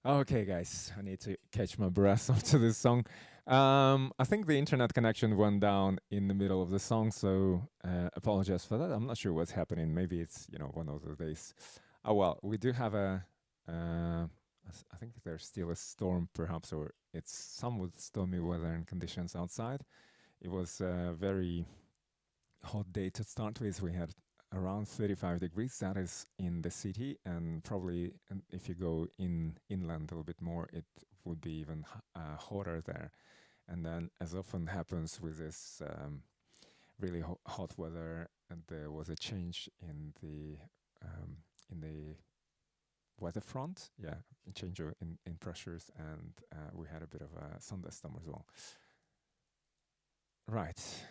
Okay, guys, I need to catch my breath after this song. I think the internet connection went down in the middle of the song, so apologize for that. I'm not sure what's happening. Maybe it's one of the days. Oh well, we do have I think there's still a storm, perhaps, or it's somewhat stormy weather and conditions outside. It was a very hot day to start with. We had around 35 degrees. That is in the city, and probably if you go inland a little bit more, it would be even hotter there. And then, as often happens with this really hot weather, and there was a change in the weather front. Yeah, a change in pressures, and we had a bit of a thunderstorm as well. Right.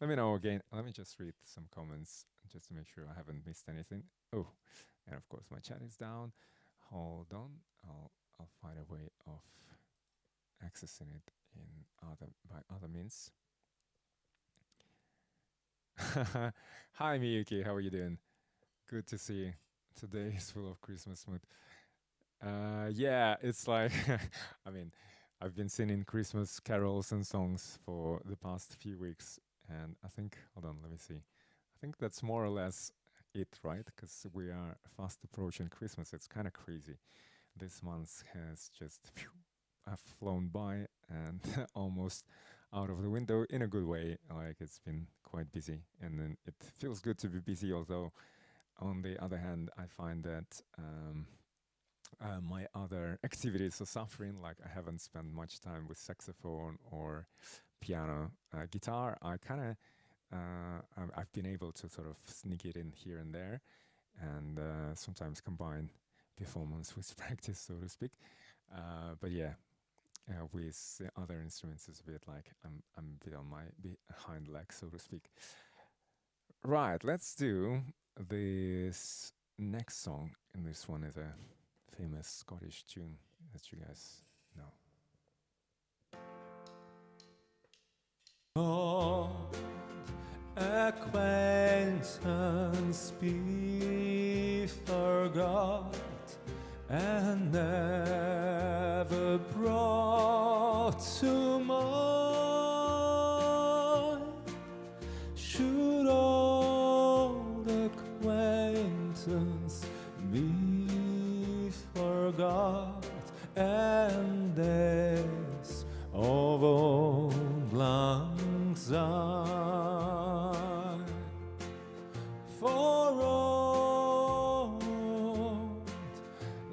Let me know again. Let me just read some comments just to make sure I haven't missed anything. Oh, and of course my chat is down. Hold on. I'll find a way of accessing it by other means. Hi Miyuki, how are you doing? Good to see you. Today is full of Christmas mood. Yeah, it's like I mean, I've been singing Christmas carols and songs for the past few weeks, and I think, hold on, let me see. I think that's more or less it, right? Because we are fast approaching Christmas. It's kind of crazy. This month has just flown by and almost out of the window in a good way. Like, it's been quite busy, and then it feels good to be busy, although on the other hand, I find that my other activities are suffering. Like, I haven't spent much time with saxophone or piano. Guitar, I've been able to sort of sneak it in here and there, and sometimes combine performance with practice, so to speak. But yeah, with the other instruments, it's a bit like I'm a bit on my hind leg, so to speak. Right, let's do this next song, and this one is a famous Scottish tune that you guys know. Old acquaintance be forgot and never brought to mind. Should old acquaintance be forgot and days of old lang syne? For old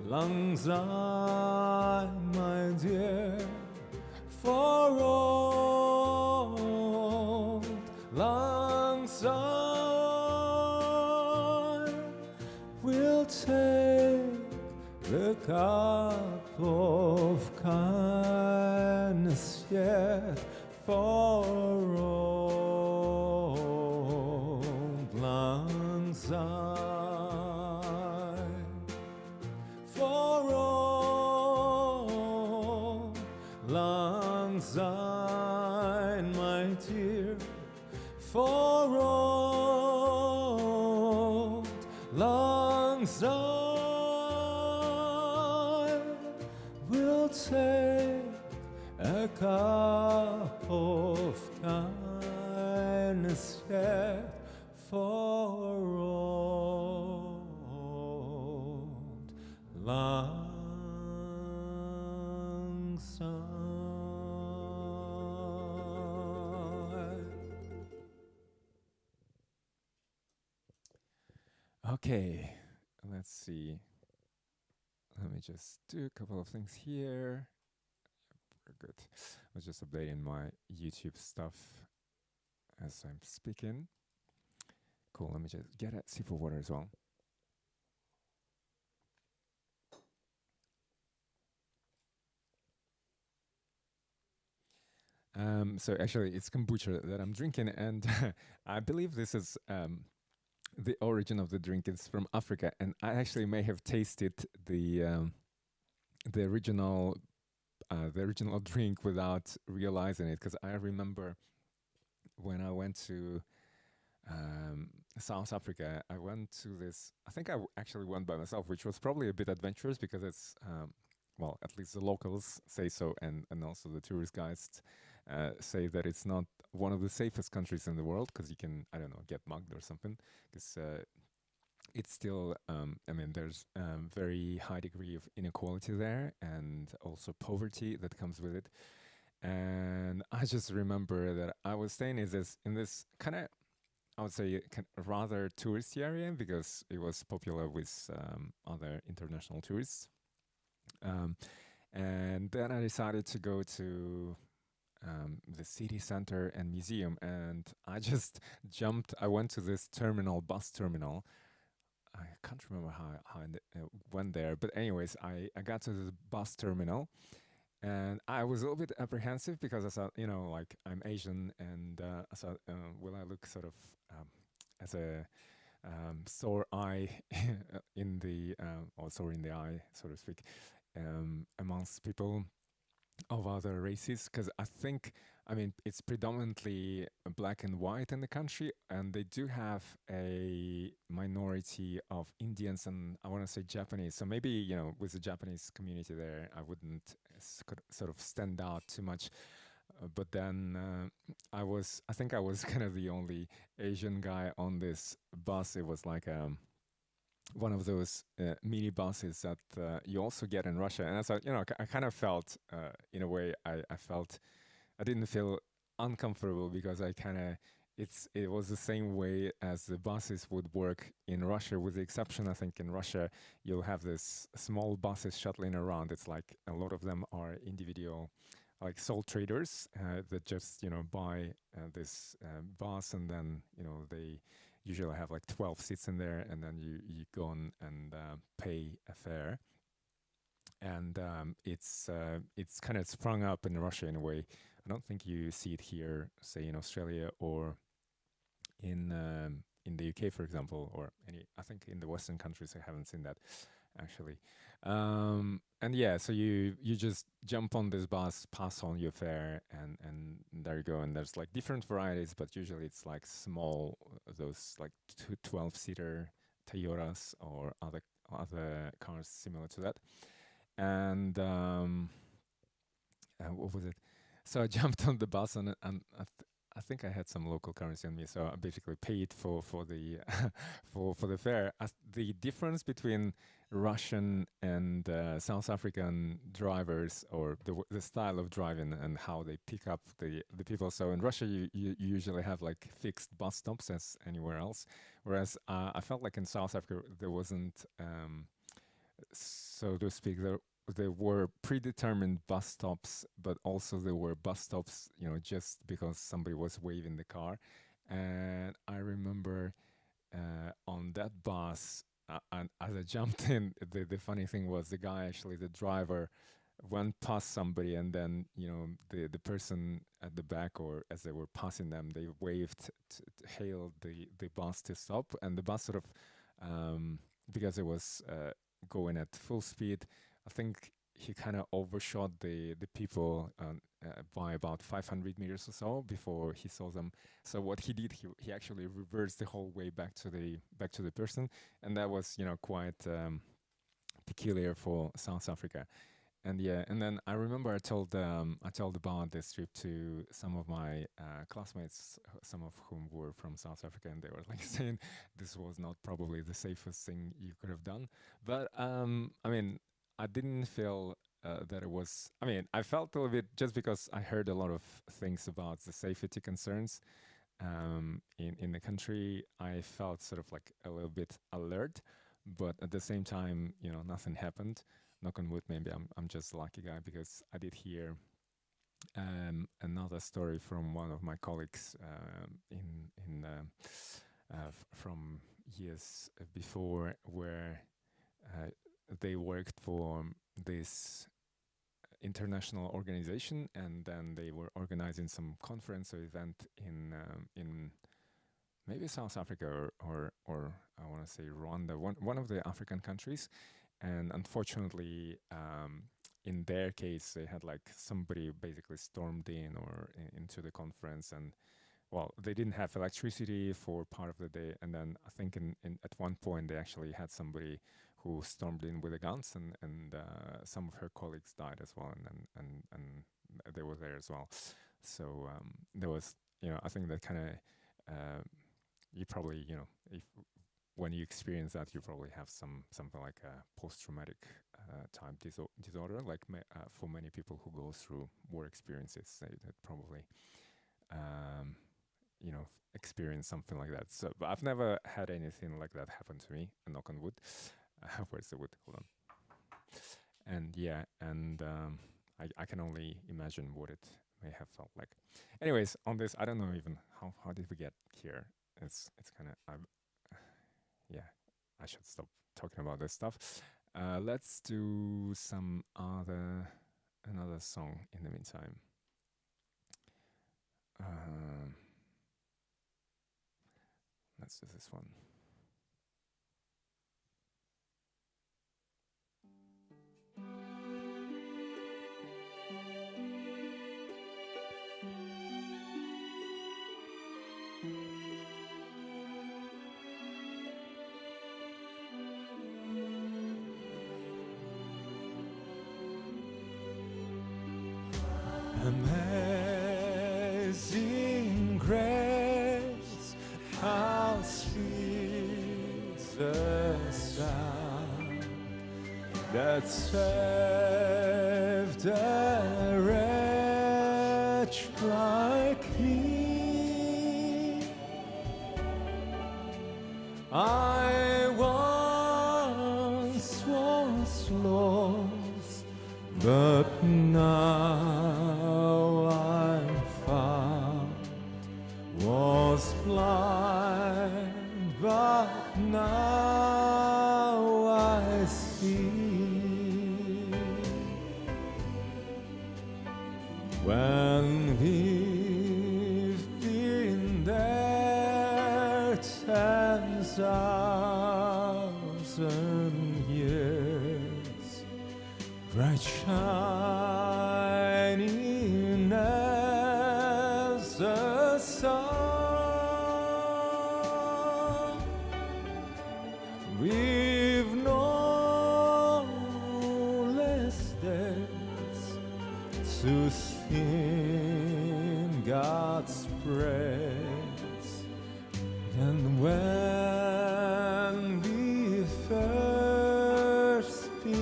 lang syne, my dear, for old lang syne, we'll take the cup of kindness yet for old lang syne, for old lang syne, my dear, for old lang syne, we'll take a cup of kindness yet for old lang syne. Okay, let's see. Let me just do a couple of things here. Very good. I was just updating my YouTube stuff as I'm speaking. Cool, let me just get a sip of water as well. So actually, it's kombucha that I'm drinking, and I believe this is the origin of the drink is from Africa, and I actually may have tasted the original drink without realizing it, because I remember when I went to South Africa, I went to this. I think actually went by myself, which was probably a bit adventurous because it's well, at least the locals say so, and also the tourist guides say that it's not one of the safest countries in the world because you can, I don't know, get mugged or something. Because it's still, I mean, there's very high degree of inequality there, and also poverty that comes with it. And I just remember that I was staying in this kind of, I would say, rather touristy area because it was popular with other international tourists. Um, and then I decided to go to the city center and museum, and I just jumped. I went to this terminal, bus terminal. I can't remember how I went there, but anyways, I got to the bus terminal, and I was a little bit apprehensive because I thought, you know, like I'm Asian, and I thought, will I look sort of as a sore eye in the or sore in the eye, so to speak, amongst people of other races? Because I think, I mean, it's predominantly black and white in the country, and they do have a minority of Indians and I want to say Japanese. So maybe, you know, with the Japanese community there, I wouldn't sort of stand out too much. But then I think I was kind of the only Asian guy on this bus. It was like one of those mini buses that you also get in Russia. And I thought, you know, I kind of felt, in a way, I felt, I didn't feel uncomfortable because I kind of, it was the same way as the buses would work in Russia, with the exception, I think, in Russia, you'll have this small buses shuttling around. It's like a lot of them are individual, like sole traders that just, you know, buy this bus, and then, you know, they usually have like 12 seats in there, and then you go on and pay a fare. And it's kind of sprung up in Russia in a way. I don't think you see it here, say in Australia or in the UK, for example, or any. I think in the Western countries I haven't seen that actually. And yeah, so you just jump on this bus, pass on your fare, and there you go. And there's like different varieties, but usually it's like small, those like 12-seater Toyotas or other cars similar to that. And what was it? So I jumped on the bus, and I think I had some local currency on me, so I basically paid for the for the fare. The difference between Russian and South African drivers, or the style of driving and how they pick up the people. So in Russia, you usually have like fixed bus stops as anywhere else, whereas I felt like in South Africa there wasn't, so to speak, there were predetermined bus stops, but also there were bus stops, you know, just because somebody was waving the car. And I remember on that bus, and as I jumped in, the funny thing was the guy, actually, the driver, went past somebody, and then, you know, the person at the back, or as they were passing them, they waved, hailed the bus to stop, and the bus sort of, because it was going at full speed, I think he kind of overshot the people by about 500 meters or so before he saw them. So what he did, he actually reversed the whole way back to the person, and that was, you know, quite peculiar for South Africa. And yeah, and then I remember I told about this trip to some of my classmates, some of whom were from South Africa, and they were like saying this was not probably the safest thing you could have done. But I mean, I didn't feel that it was. I mean, I felt a little bit, just because I heard a lot of things about the safety concerns in the country. I felt sort of like a little bit alert, but at the same time, you know, nothing happened. Knock on wood. Maybe I'm just a lucky guy, because I did hear another story from one of my colleagues from years before, where they worked for this international organization, and then they were organizing some conference or event in maybe South Africa or I want to say Rwanda, one of the African countries. And unfortunately, in their case, they had like somebody basically stormed in or into the conference, and well, they didn't have electricity for part of the day, and then I think in at one point they actually had somebody who stormed in with the guns, and some of her colleagues died as well, and they were there as well. So there was, I think that kind of you probably, if when you experience that, you probably have something like a post-traumatic type disorder. Like for many people who go through war experiences, they probably experience something like that. So, but I've never had anything like that happen to me. A knock on wood. Where's the wood? Hold on. And yeah, and I can only imagine what it may have felt like. Anyways, on this, I don't know even how did we get here. It's kind of yeah. I should stop talking about this stuff. Let's do another song in the meantime. Let's do this one. Amazing grace, how sweet the sound that saved a wretch like me. I once was lost, but now I'm found. Was blind, but now I see. When we've been there 10,000 years, bright shining as the sun, we've no less days to sing God's praise than when we first began.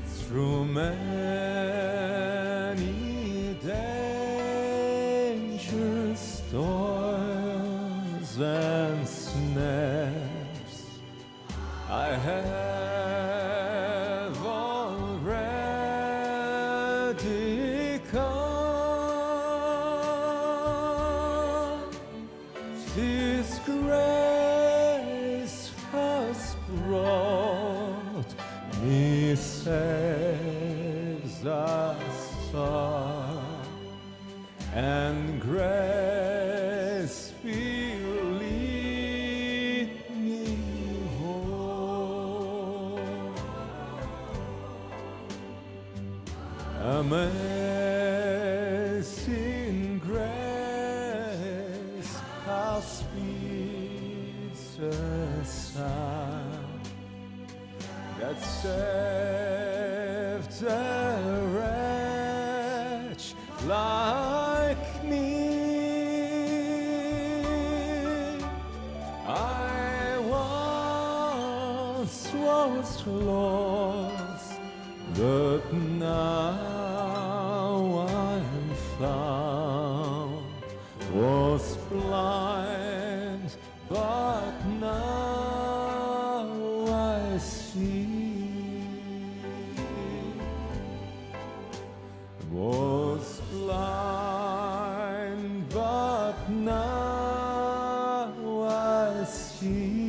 Through many dangers, toils, and snares, I have already come. This grace has brought me saves us far, and grace will lead me home. Amazing grace, how sweet the sound that saved a wretch like me. I once was lost, but now I'm found. Was blind, but now I see. Was blind, but now I see.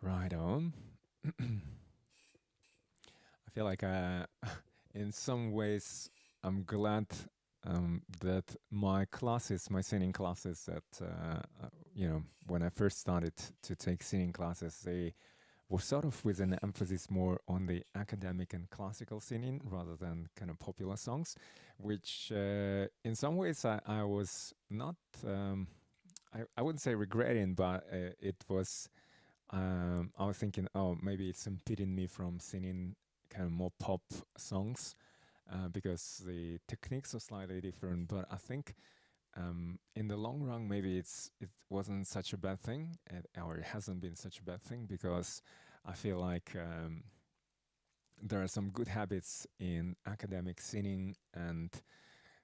Right on. I feel like in some ways I'm glad that my classes, my singing classes, that when I first started to take singing classes, they were sort of with an emphasis more on the academic and classical singing rather than kind of popular songs, which in some ways I was not. I wouldn't say regretting, but it was. I was thinking, oh, maybe it's impeding me from singing kind of more pop songs because the techniques are slightly different. But I think in the long run, maybe it wasn't such a bad thing, or it hasn't been such a bad thing because I feel like there are some good habits in academic singing, and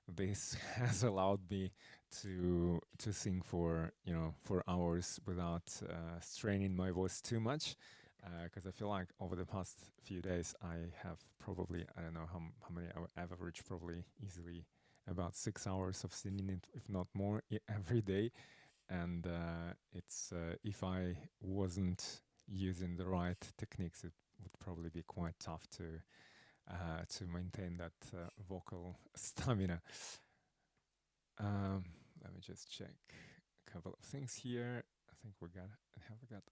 this has allowed me to sing for hours without straining my voice too much. Because I feel like over the past few days, I have probably, I don't know how many I've averaged, probably easily about 6 hours of singing, if not more, every day. And it's if I wasn't using the right techniques, it would probably be quite tough to maintain that vocal stamina. Let me just check a couple of things here. I think have we got.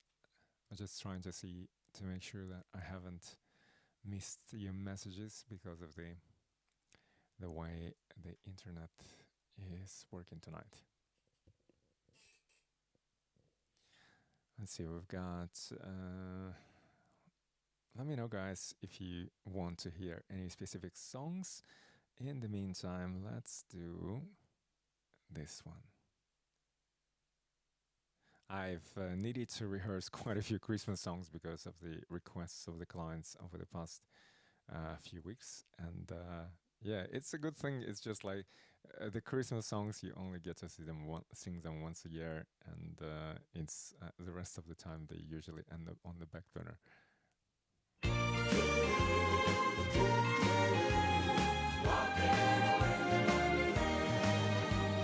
I'm just trying to see to make sure that I haven't missed your messages because of the way the internet is working tonight. Let's see, we've got. Let me know, guys, if you want to hear any specific songs. In the meantime, let's do this one. I've needed to rehearse quite a few Christmas songs because of the requests of the clients over the past few weeks. And yeah, it's a good thing. It's just like the Christmas songs, you only get to sing them once a year. And it's the rest of the time, they usually end up on the back burner.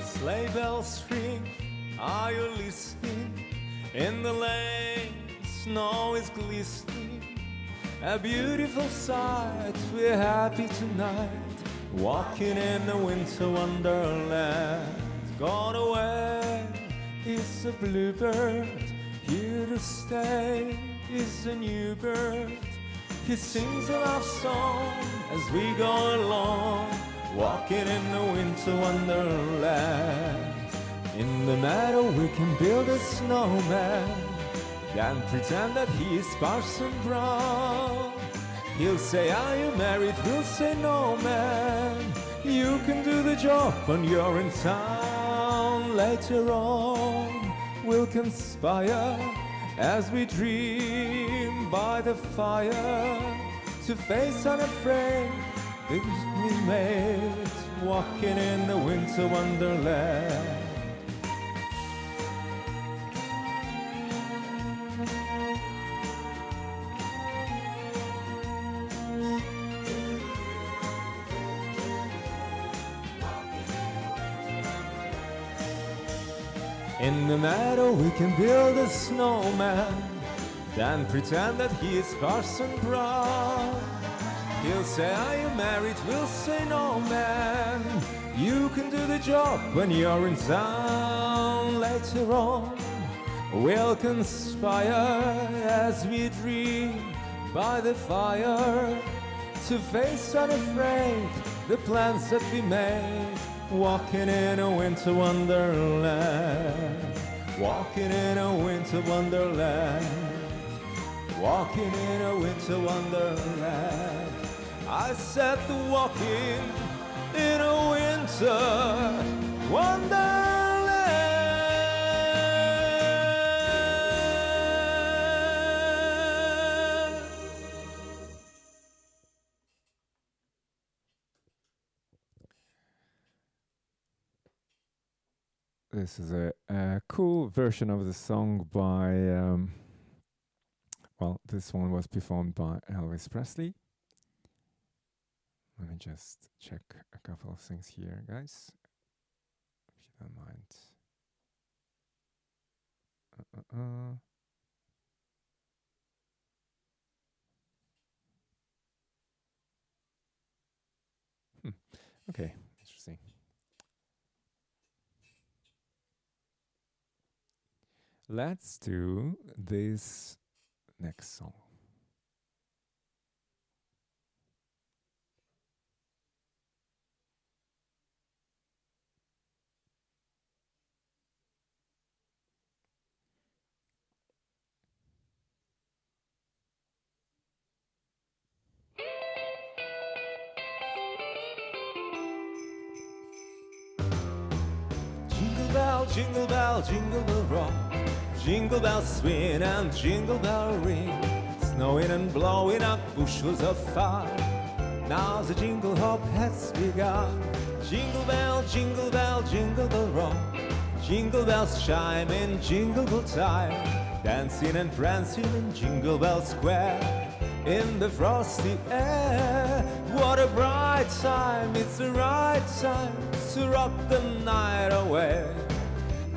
Sleigh bells ring, are you listening? In the lane, snow is glistening. A beautiful sight, we're happy tonight. Walking in a winter wonderland. Gone away is a bluebird. Here to stay is a new bird. He sings a love song as we go along. Walking in a winter wonderland. In the meadow we can build a snowman, then pretend that he is Parson Brown. He'll say, are you married? We'll say, no, man. You can do the job when you're in town. Later on we'll conspire as we dream by the fire to face unafraid things we made, walking in the winter wonderland. In the meadow we can build a snowman, then pretend that he is Parson Brown. He'll say, are you married? We'll say, no, man. You can do the job when you're in town. Later on we'll conspire as we dream by the fire to face unafraid the plans that we made. Walking in a winter wonderland. Walking in a winter wonderland. Walking in a winter wonderland. I said the walking in a winter wonderland. This is a cool version of the song by, well, this one was performed by Elvis Presley. Let me just check a couple of things here, guys, if you don't mind. Okay, interesting. Let's do this next song. Jingle bell, jingle bell rock. Jingle bells swing and jingle bell ring. Snowing and blowing up bushels of fun. Now the jingle hop has begun. Jingle bell, jingle bell, jingle bell rock. Jingle bells chime in jingle bell time. Dancing and prancing in Jingle Bell Square. In the frosty air, what a bright time, it's the right time to rock the night away.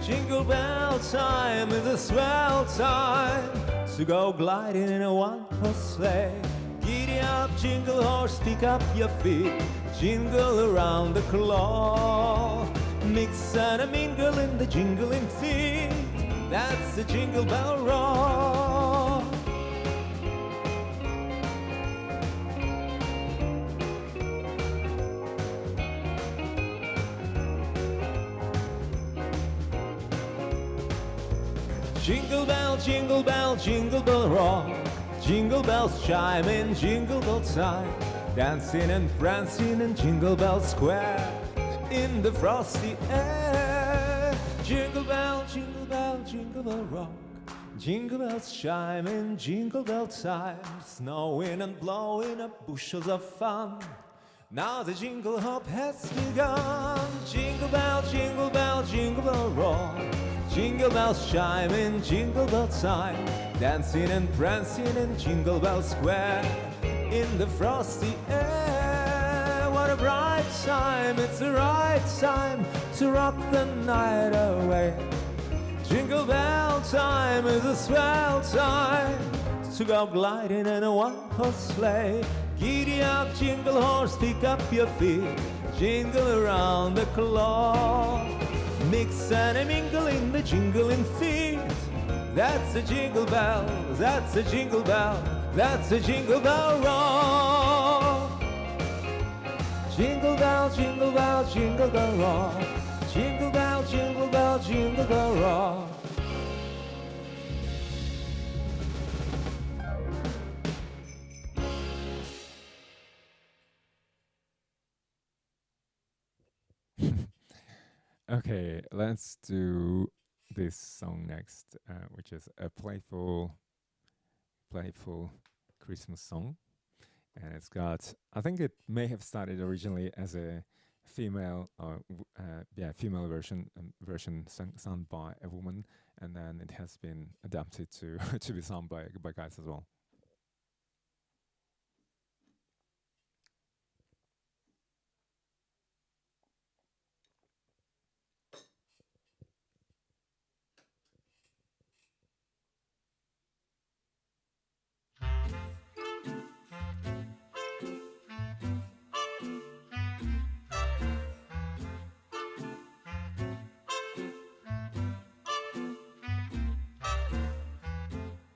Jingle bell time is a swell time to go gliding in a one-horse sleigh. Giddy up, jingle horse, pick up your feet, jingle around the clock. Mix and a mingle in the jingling feet, that's the Jingle Bell Rock. Jingle bell, jingle bell, jingle bell rock. Jingle bells chime in jingle bell time. Dancing and prancing in Jingle Bell Square. In the frosty air. Jingle bell, jingle bell, jingle bell rock. Jingle bells chime in jingle bell time. Snowing and blowing up bushels of fun. Now the jingle hop has begun. Jingle bell, jingle bell, jingle bell rock. Jingle bells chime in jingle bell time. Dancing and prancing in Jingle Bell Square. In the frosty air. What a bright time, it's the right time to rock the night away. Jingle bell time is a swell time to go gliding in a one-horse sleigh. Giddy up, jingle horse, pick up your feet, jingle around the clock. Mix and a mingle in the jingling feet. That's a jingle bell, that's a jingle bell, that's a Jingle Bell Rock. Jingle bell, jingle bell, jingle bell rock. Jingle bell, jingle bell, jingle bell rock. Okay, let's do this song next, which is a playful Christmas song. And it's got, I think it may have started originally as a female female version sung by a woman, and then it has been adapted to to be sung by guys as well.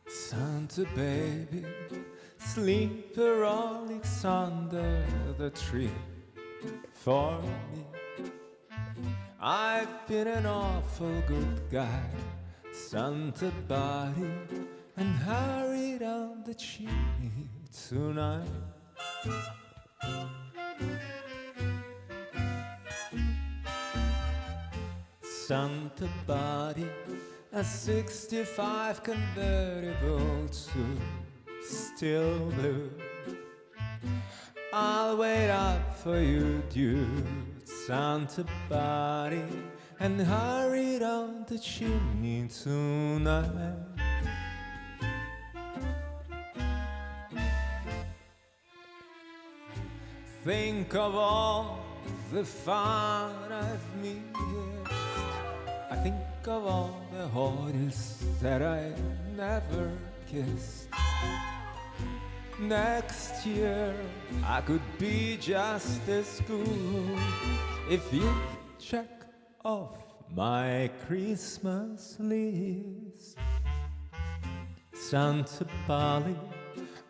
Santa baby, sleep frolics under the tree for me. I've been an awful good guy, Santa body, and hurry down the chimney tonight. Santa body, a 65 convertible to still blue. I'll wait up for you, dude, Santa body, and hurry down the chimney tonight. Think of all the fun I've missed. I think of all the horses that I never kissed. Next year I could be just as good if you check off my Christmas list. Santa Bali,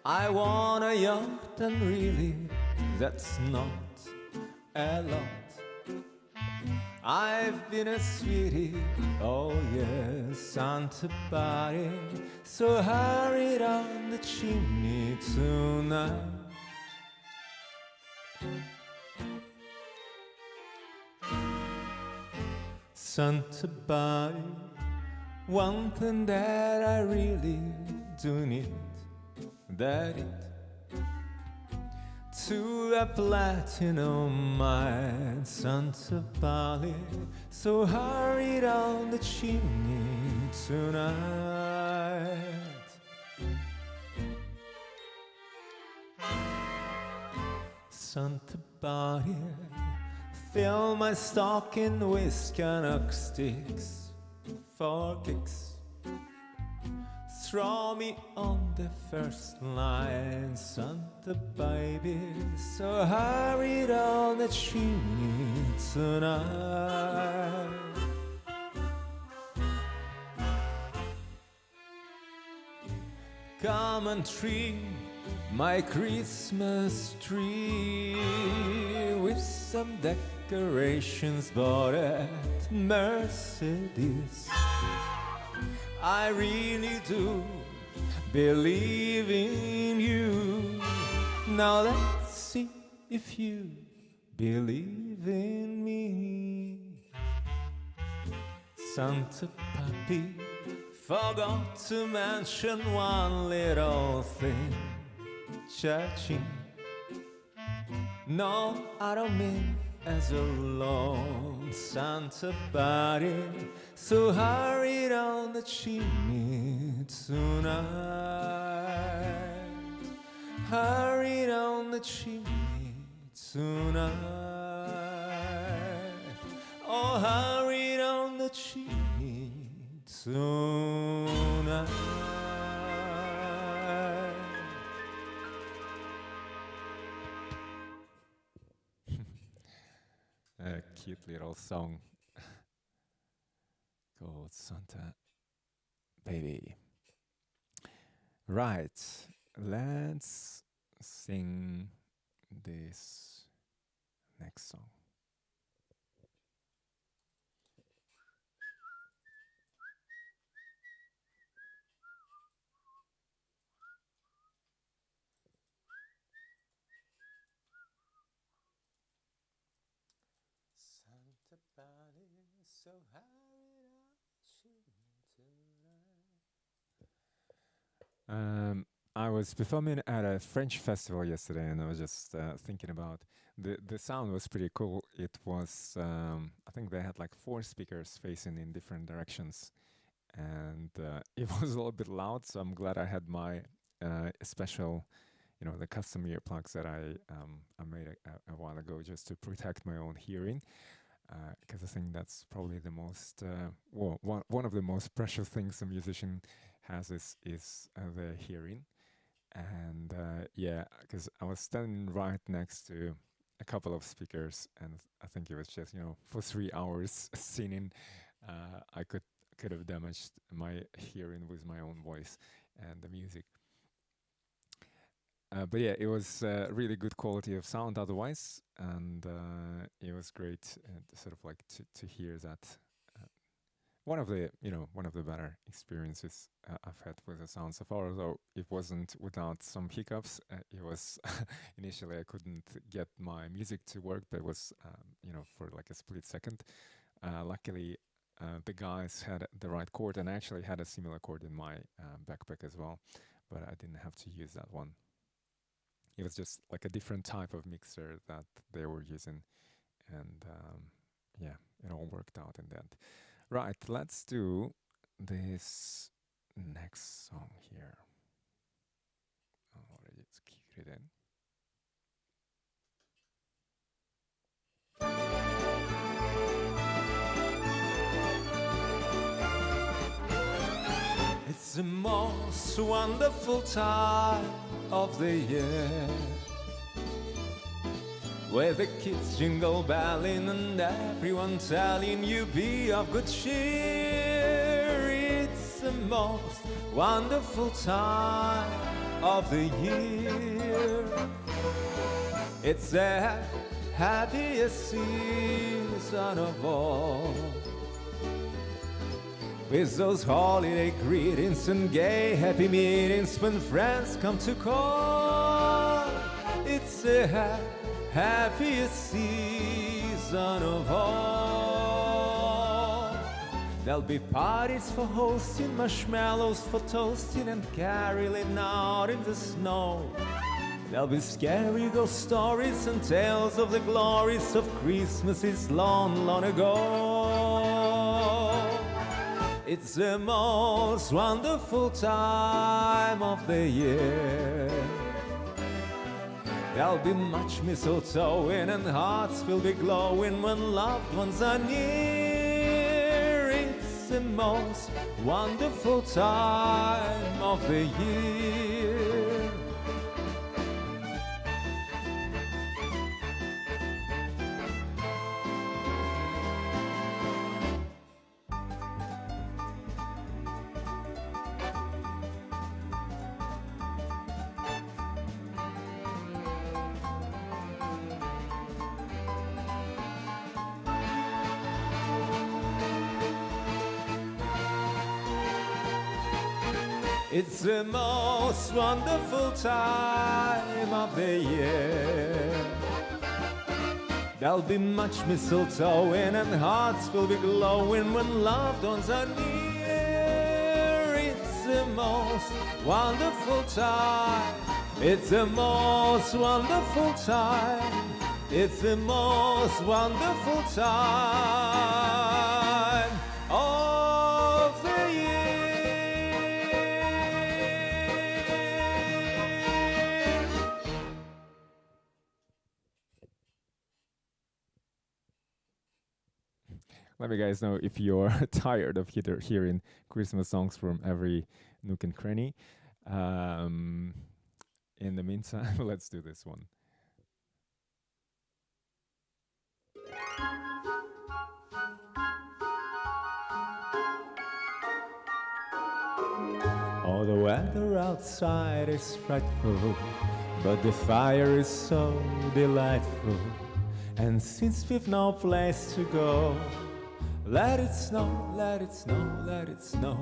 I want a yacht, and really that's not a lot. I've been a sweetie, oh yes, Santa Bali, so hurry down the chimney tonight. Santa Bali, one thing that I really do need, that it to a platinum mine, Santa Bali, so hurry down the chimney tonight. Santa Bali, fill my stocking with Canuck sticks for kicks. Throw me on the first line, Santa baby, so hurry down the chimney tonight. Come and trim my Christmas tree with some decorations bought at Mercedes. I really do believe in you. Now let's see if you believe in me. Santa Papi forgot to mention one little thing. Cha-ching. No, I don't mean as a lone Santa body, so hurry down the chimney tonight. Hurry down the chimney tonight. Oh, hurry down the chimney tonight. A cute little song called Santa Baby. Right, let's sing this next song. Santa body, so hurry up, tonight. I was performing at a French festival yesterday, and I was just thinking about the sound was pretty cool. It was I think they had like 4 speakers facing in different directions, and it was a little bit loud. So I'm glad I had my special, the custom earplugs that I made a while ago just to protect my own hearing. Because I think that's probably the most one of the most precious things a musician has is their hearing. And because I was standing right next to a couple of speakers, and I think it was just for 3 hours singing, I could have damaged my hearing with my own voice and the music. But yeah, it was really good quality of sound otherwise, and it was great to sort of like to hear that. One of the better experiences I've had with the sound so far, although it wasn't without some hiccups. It was initially I couldn't get my music to work, but it was for like a split second. Luckily, the guys had the right cord, and I actually had a similar cord in my backpack as well, but I didn't have to use that one. It was just like a different type of mixer that they were using, and it all worked out in the end. Right, let's do this next song here. I'll already kick it in. It's the most wonderful time of the year. With the kids jingle belling and everyone telling you be of good cheer. It's the most wonderful time of the year. It's the happiest season of all. With those holiday greetings and gay happy meetings when friends come to call. It's the happiest season of all. There'll be parties for hosting, marshmallows for toasting, and caroling out in the snow. There'll be scary ghost stories and tales of the glories of Christmases long, long ago. It's the most wonderful time of the year. There'll be much mistletoeing and hearts will be glowing when loved ones are near. It's the most wonderful time of the year. It's the most wonderful time of the year. There'll be much mistletoeing and hearts will be glowing when loved ones are near. It's the most wonderful time. It's the most wonderful time. It's the most wonderful time of the year. Let me guys know if you're tired of hearing Christmas songs from every nook and cranny. In the meantime, let's do this one. Oh, the weather outside is frightful, but the fire is so delightful. And since we've no place to go, let it snow, let it snow, let it snow.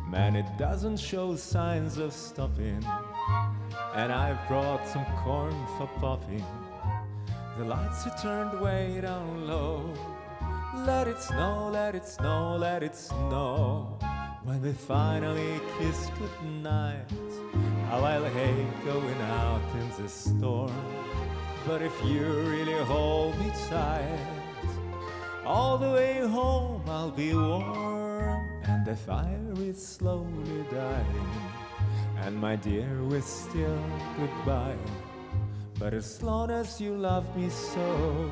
Man, it doesn't show signs of stopping. And I brought some corn for popping. The lights are turned way down low. Let it snow, let it snow, let it snow. When we finally kiss goodnight, how I'll hate going out in the storm. But if you really hold me tight, all the way home I'll be warm. And the fire is slowly dying, and my dear, we're still goodbye. But as long as you love me so,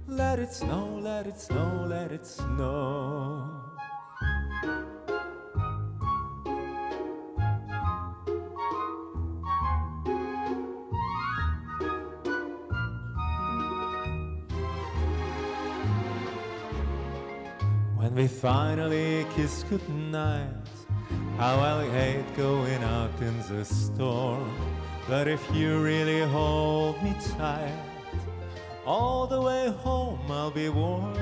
let it snow, let it snow, let it snow. When we finally kiss goodnight, how I'll hate going out in the storm. But if you really hold me tight, all the way home I'll be warm.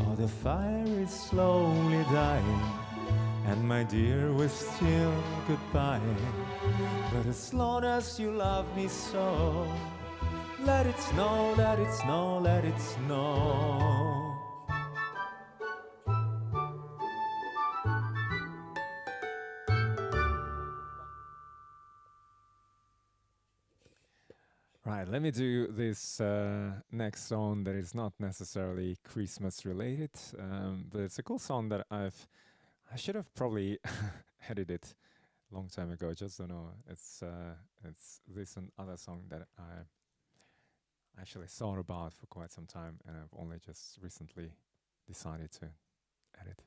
Oh, the fire is slowly dying, and my dear, we're still goodbye. But as long as you love me so, let it snow, let it snow, let it snow. Right, let me do this next song that is not necessarily Christmas related, but it's a cool song that I should have probably edited a long time ago. Just don't know. It's this and other song that I actually thought about for quite some time, and I've only just recently decided to edit.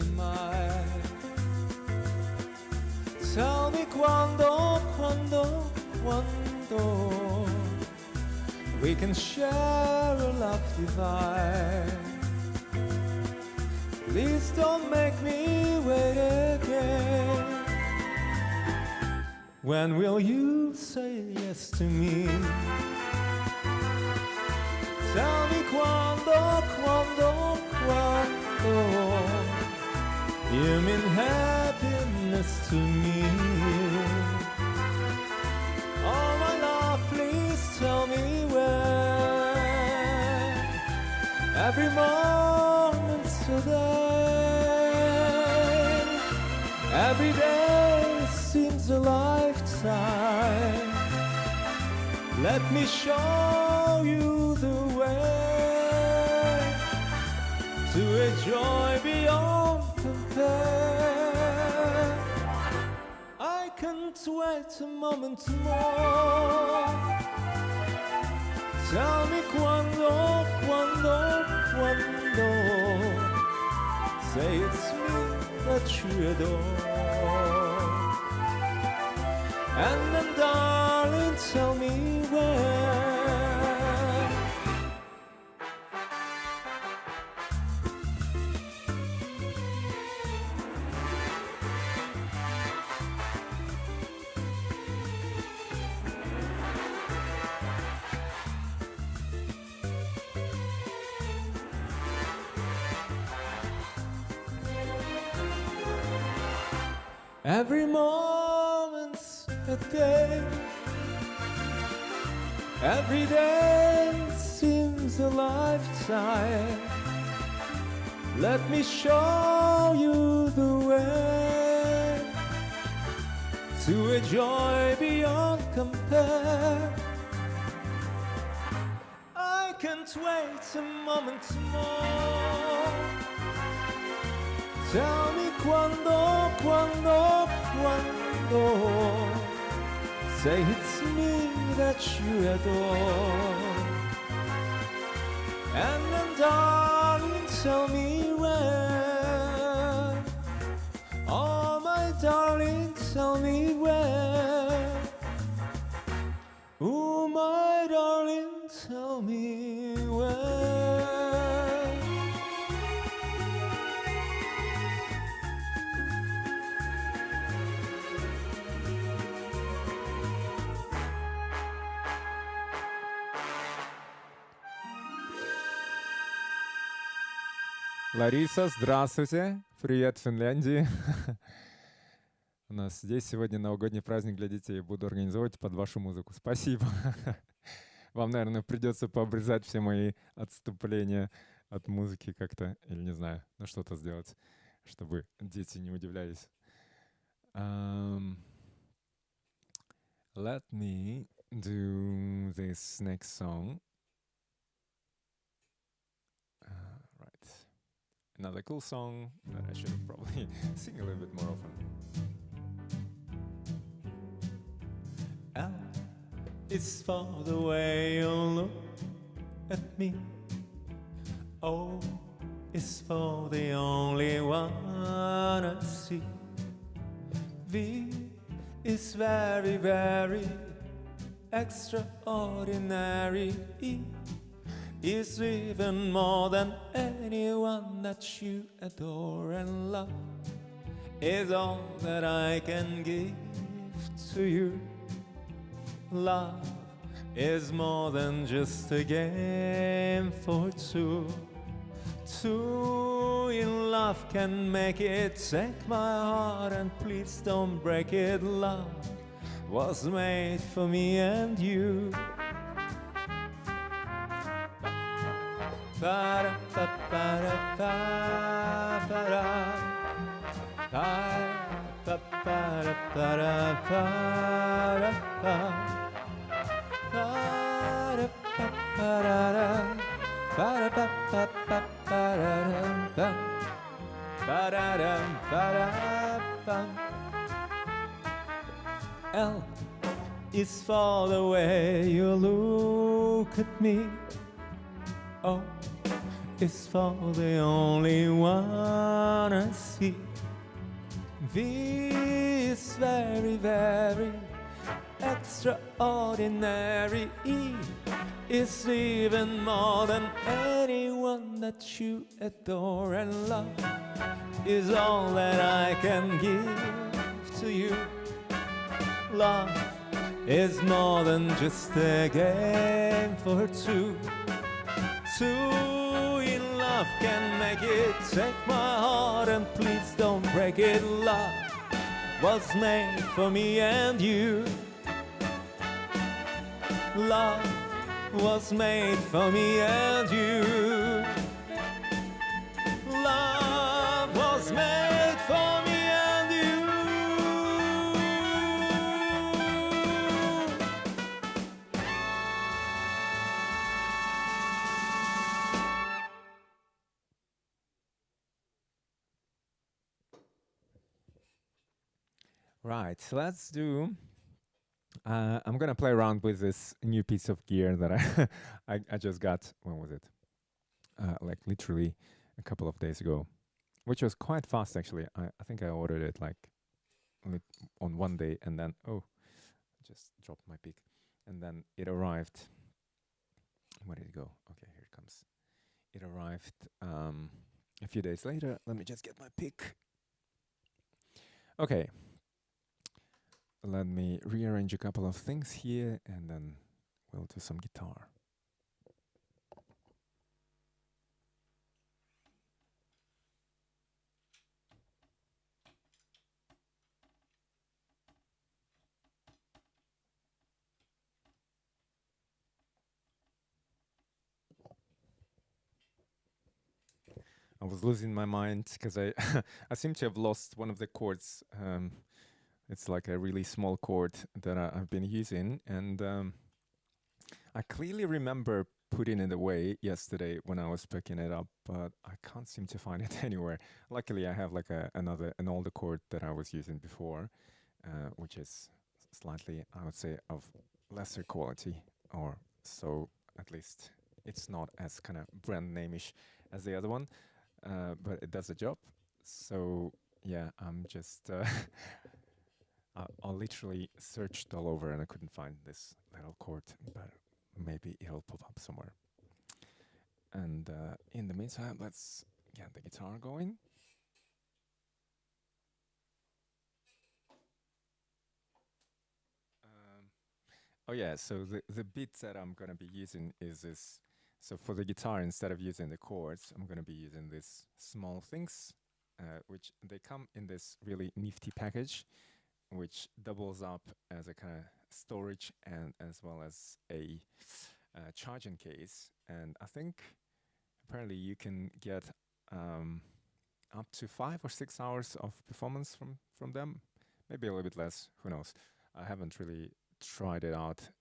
in mind. Tell me quando we can share a love divine. Please don't make me wait again. When will you say yes to me? Tell me quando you mean happiness to me. Oh my love, please tell me when. Every moment's today. Every day seems a lifetime. Let me show you the way to a joy beyond compare. I can't wait a moment more. Tell me quando say it's me that you adore. And then darling, tell me when. Every moment's a day. Every day seems a lifetime. Let me show you the way to a joy beyond compare. I can't wait a moment more. Tell me quando say it's me that you adore. And then darling, tell me when. Oh my darling, tell me when. Oh my darling, tell me when. Лариса, здравствуйте. Привет, Финляндии. У нас здесь сегодня новогодний праздник для детей. Буду организовывать под вашу музыку. Спасибо. Вам, наверное, придется пообрезать все мои отступления от музыки как-то, или не знаю, ну что-то сделать, чтобы дети не удивлялись. Let me do this next song. Right. Another cool song that I should probably sing a little bit more often. L is for the way you look at me. O is for the only one I see. V is very, very extraordinary. E is even more than anyone that you adore, and love is all that I can give to you. Love is more than just a game for two. Two in love can make it. Take my heart and please don't break it. Love was made for me and you. L is for the way you look at me. O is for the only one I see. V is very, very extraordinary. E is even more than anyone that you adore, and love is all that I can give to you. Love is more than just a game for two. Two in love can make it. Take my heart and please don't break it. Love was made for me and you. Love was made for me and you. Love was made for me and you. Right, so let's do. I'm gonna play around with this new piece of gear that I just got. When was it? Like literally a couple of days ago, which was quite fast actually. I think I ordered it like on one day, and then just dropped my pick, and then it arrived. Where did it go? Okay, here it comes. It arrived a few days later. Let me just get my pick. Okay. Let me rearrange a couple of things here, and then we'll do some guitar. I was losing my mind because I I seem to have lost one of the chords. It's like a really small chord that I've been using, and I clearly remember putting it away yesterday when I was picking it up, but I can't seem to find it anywhere. Luckily, I have like an older chord that I was using before, which is slightly, I would say, of lesser quality, or so at least. It's not as kind of brand name-ish as the other one, but it does the job. So yeah, I'm just. I literally searched all over and I couldn't find this little chord, but maybe it'll pop up somewhere. And in the meantime, let's get the guitar going. Oh yeah, so the beat that I'm gonna be using is this. So for the guitar, instead of using the chords, I'm gonna be using these small things, which they come in this really nifty package, which doubles up as a kind of storage and as well as a charging case. And I think apparently you can get up to 5 or 6 hours of performance from them, maybe a little bit less. Who knows? I haven't really tried it out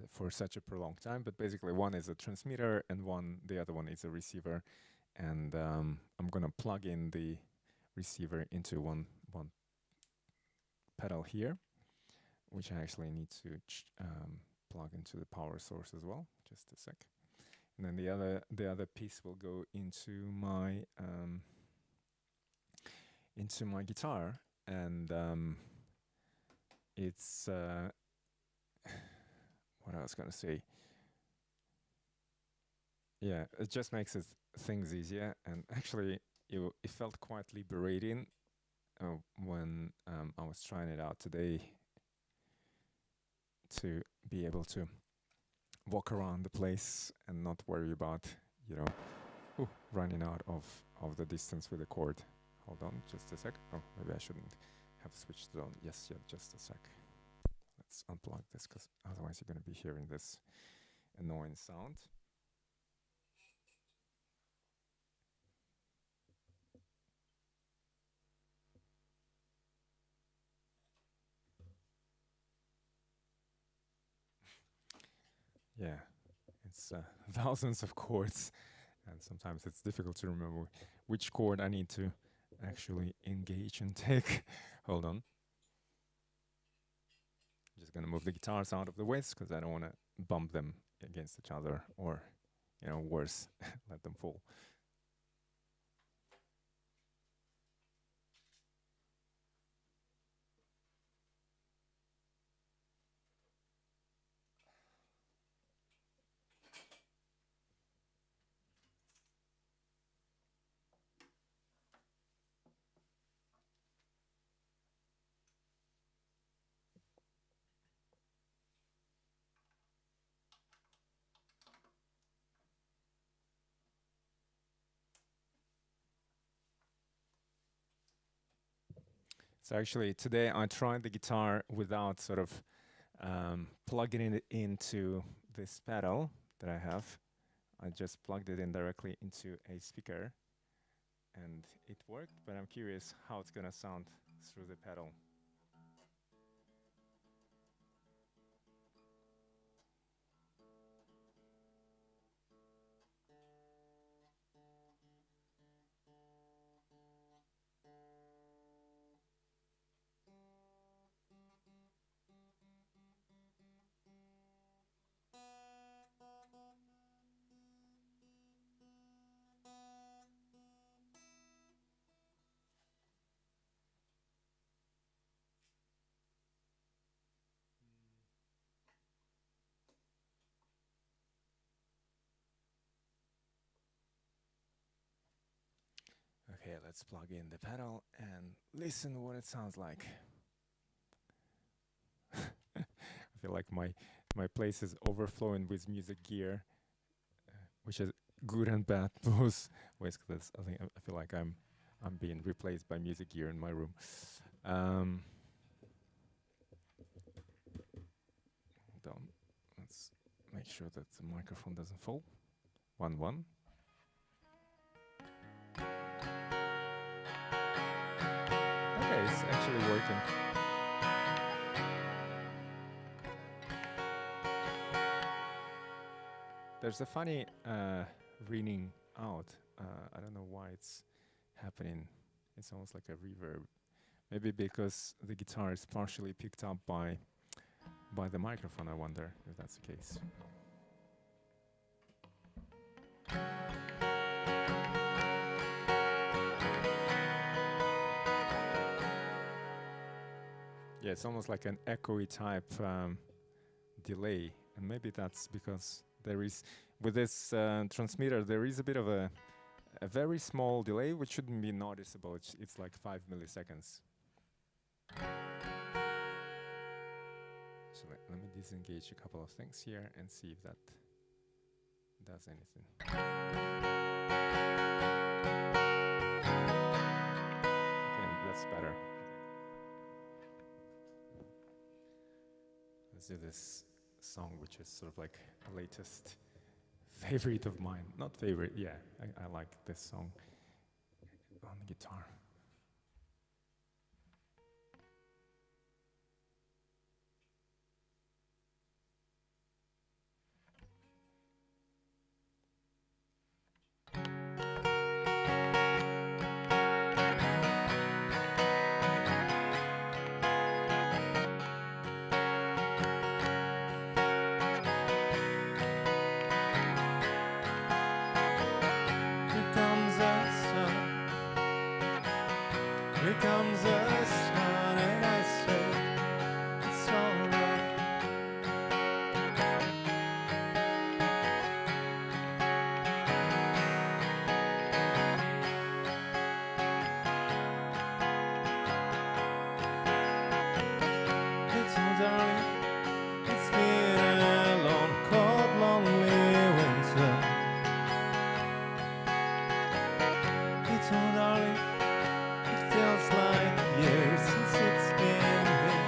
for such a prolonged time. But basically, one is a transmitter, and the other one is a receiver. And I'm gonna plug in the receiver into one pedal here, which I actually need to plug into the power source as well. Just a sec. And then the other piece will go into my guitar, and it's what I was gonna say. Yeah, it just makes things easier, and actually it felt quite liberating when I was trying it out today, to be able to walk around the place and not worry about, running out of the distance with the cord. Hold on, just a sec. Oh, maybe I shouldn't have switched it on. Yes, yeah, just a sec. Let's unplug this, because otherwise you're going to be hearing this annoying sound. Yeah, it's thousands of chords, and sometimes it's difficult to remember which chord I need to actually engage and take. Hold on. I'm just gonna move the guitars out of the way because I don't want to bump them against each other or worse, let them fall. So actually, today I tried the guitar without sort of plugging it into this pedal that I have. I just plugged it in directly into a speaker, and it worked, but I'm curious how it's gonna sound through the pedal. Okay, let's plug in the pedal and listen what it sounds like. I feel like my place is overflowing with music gear, which is good and bad both ways. Because I feel like I'm being replaced by music gear in my room. Hold on. Let's make sure that the microphone doesn't fall. 1-1. Okay, it's actually working. There's a funny ringing out. I don't know why it's happening. It's almost like a reverb. Maybe because the guitar is partially picked up by the microphone. I wonder if that's the case. Yeah, it's almost like an echoey type delay, and maybe that's because there is, with this transmitter, there is a bit of a very small delay, which shouldn't be noticeable. It's like 5 milliseconds. So let me disengage a couple of things here and see if that does anything. Okay, that's better. Let's do this song, which is sort of like a latest favorite of mine. Not favorite, yeah. I like this song on the guitar. Here comes the sun, and I say it's alright. Little darling, it's been a long, cold, lonely winter. Little darling, feels like years since it's been here.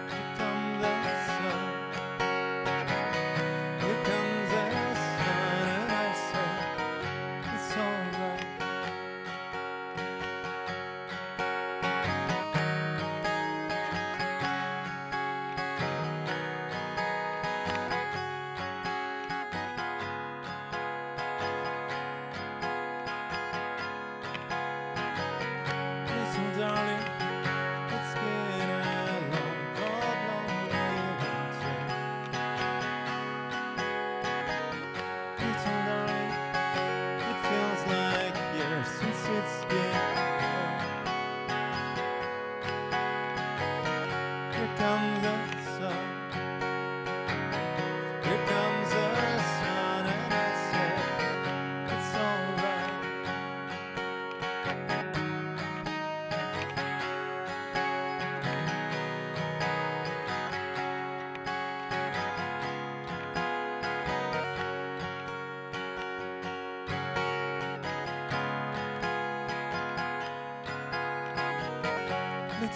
Here comes the sun, here comes the sun, and I say it's alright.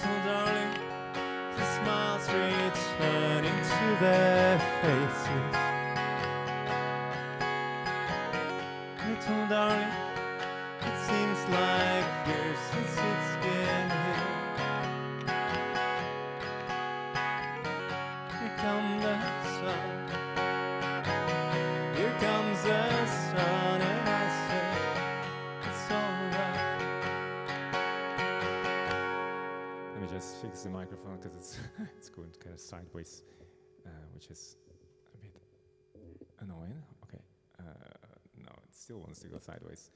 Little darling, the smiles return into their faces. Little darling, it seems like years since it's been here. Here comes the sun. Here comes the sun, and I say it's alright. Let me just fix the microphone because it's going kind of sideways, which is a bit annoying. Okay, no, it still wants to go sideways.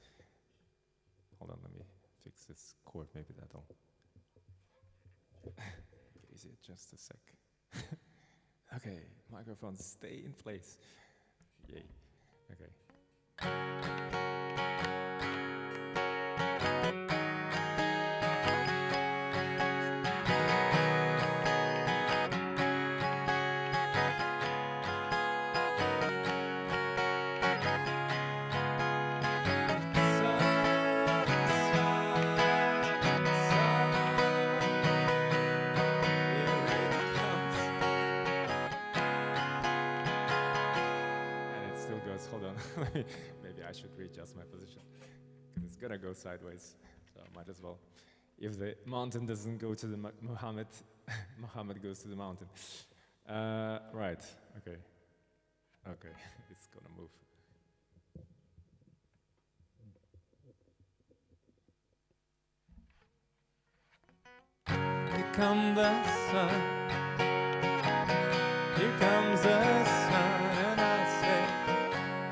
Hold on, let me fix this cord. Maybe that'll make it easier. Just a sec. Okay, microphones stay in place. Yay. Okay. Hold on, maybe I should readjust my position because it's gonna go sideways, so I might as well. If the mountain doesn't go to the Muhammad, Muhammad goes to the mountain. Right, okay, it's gonna move. Here comes the sun. Here comes the sun, and I say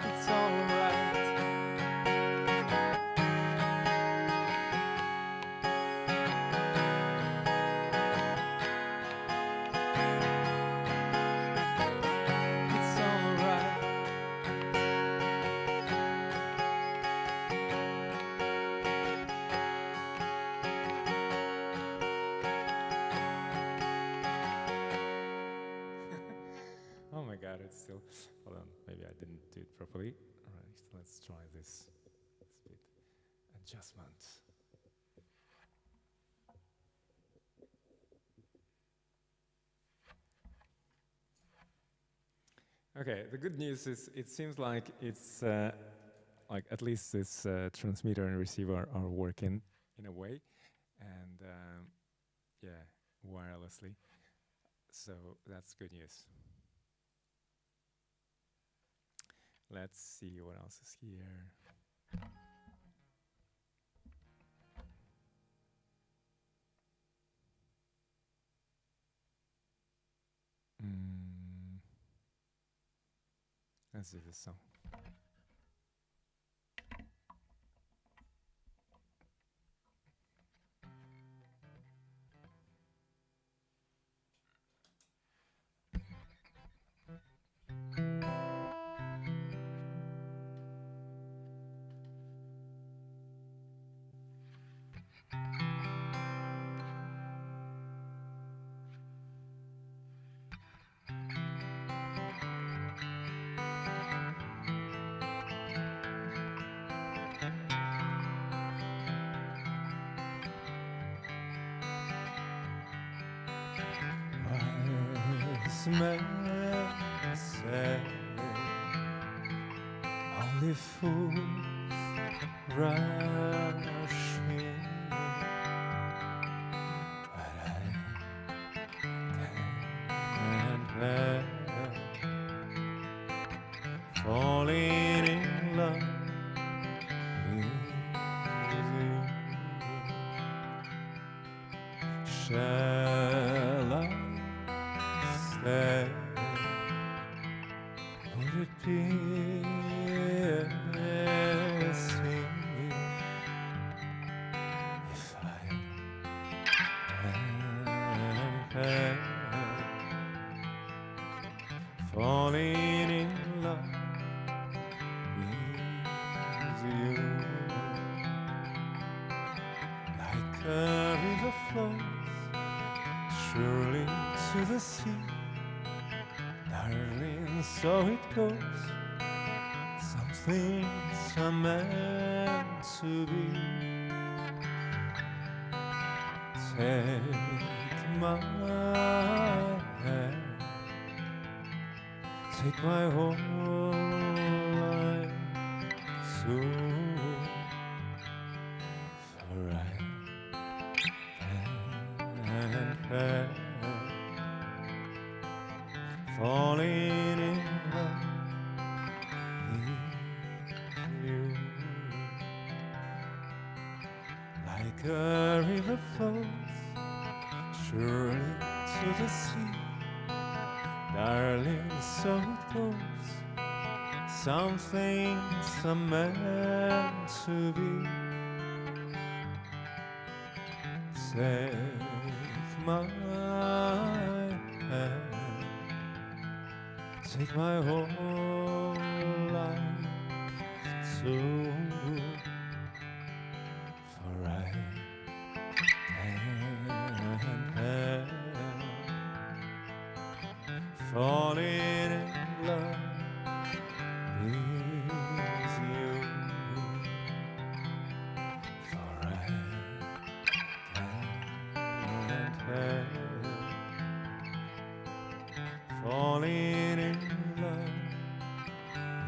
it's alright. It's alright. Oh my God, it's still. Hold on, maybe I didn't do it properly. All right, let's try this speed adjustment. Okay, the good news is it seems like it's like at least this transmitter and receiver are working in a way, and yeah, wirelessly. So that's good news. Let's see what else is here. Let's do this song. Wise men say only fools rush in, but I can't help falling in love with you. Shall I stay? Would it be a sin if I can't help falling in love with you? Like a river flows surely to the sea, darling, so it goes. Some things are meant to be. Take my hand, take my whole life too, for I can't falling in love with you. Like a river flows surely to the sea, darling, so it goes. Some things are meant to be. Take my hand, take my whole life too, for I can't help falling in love with you, for I can't help falling in love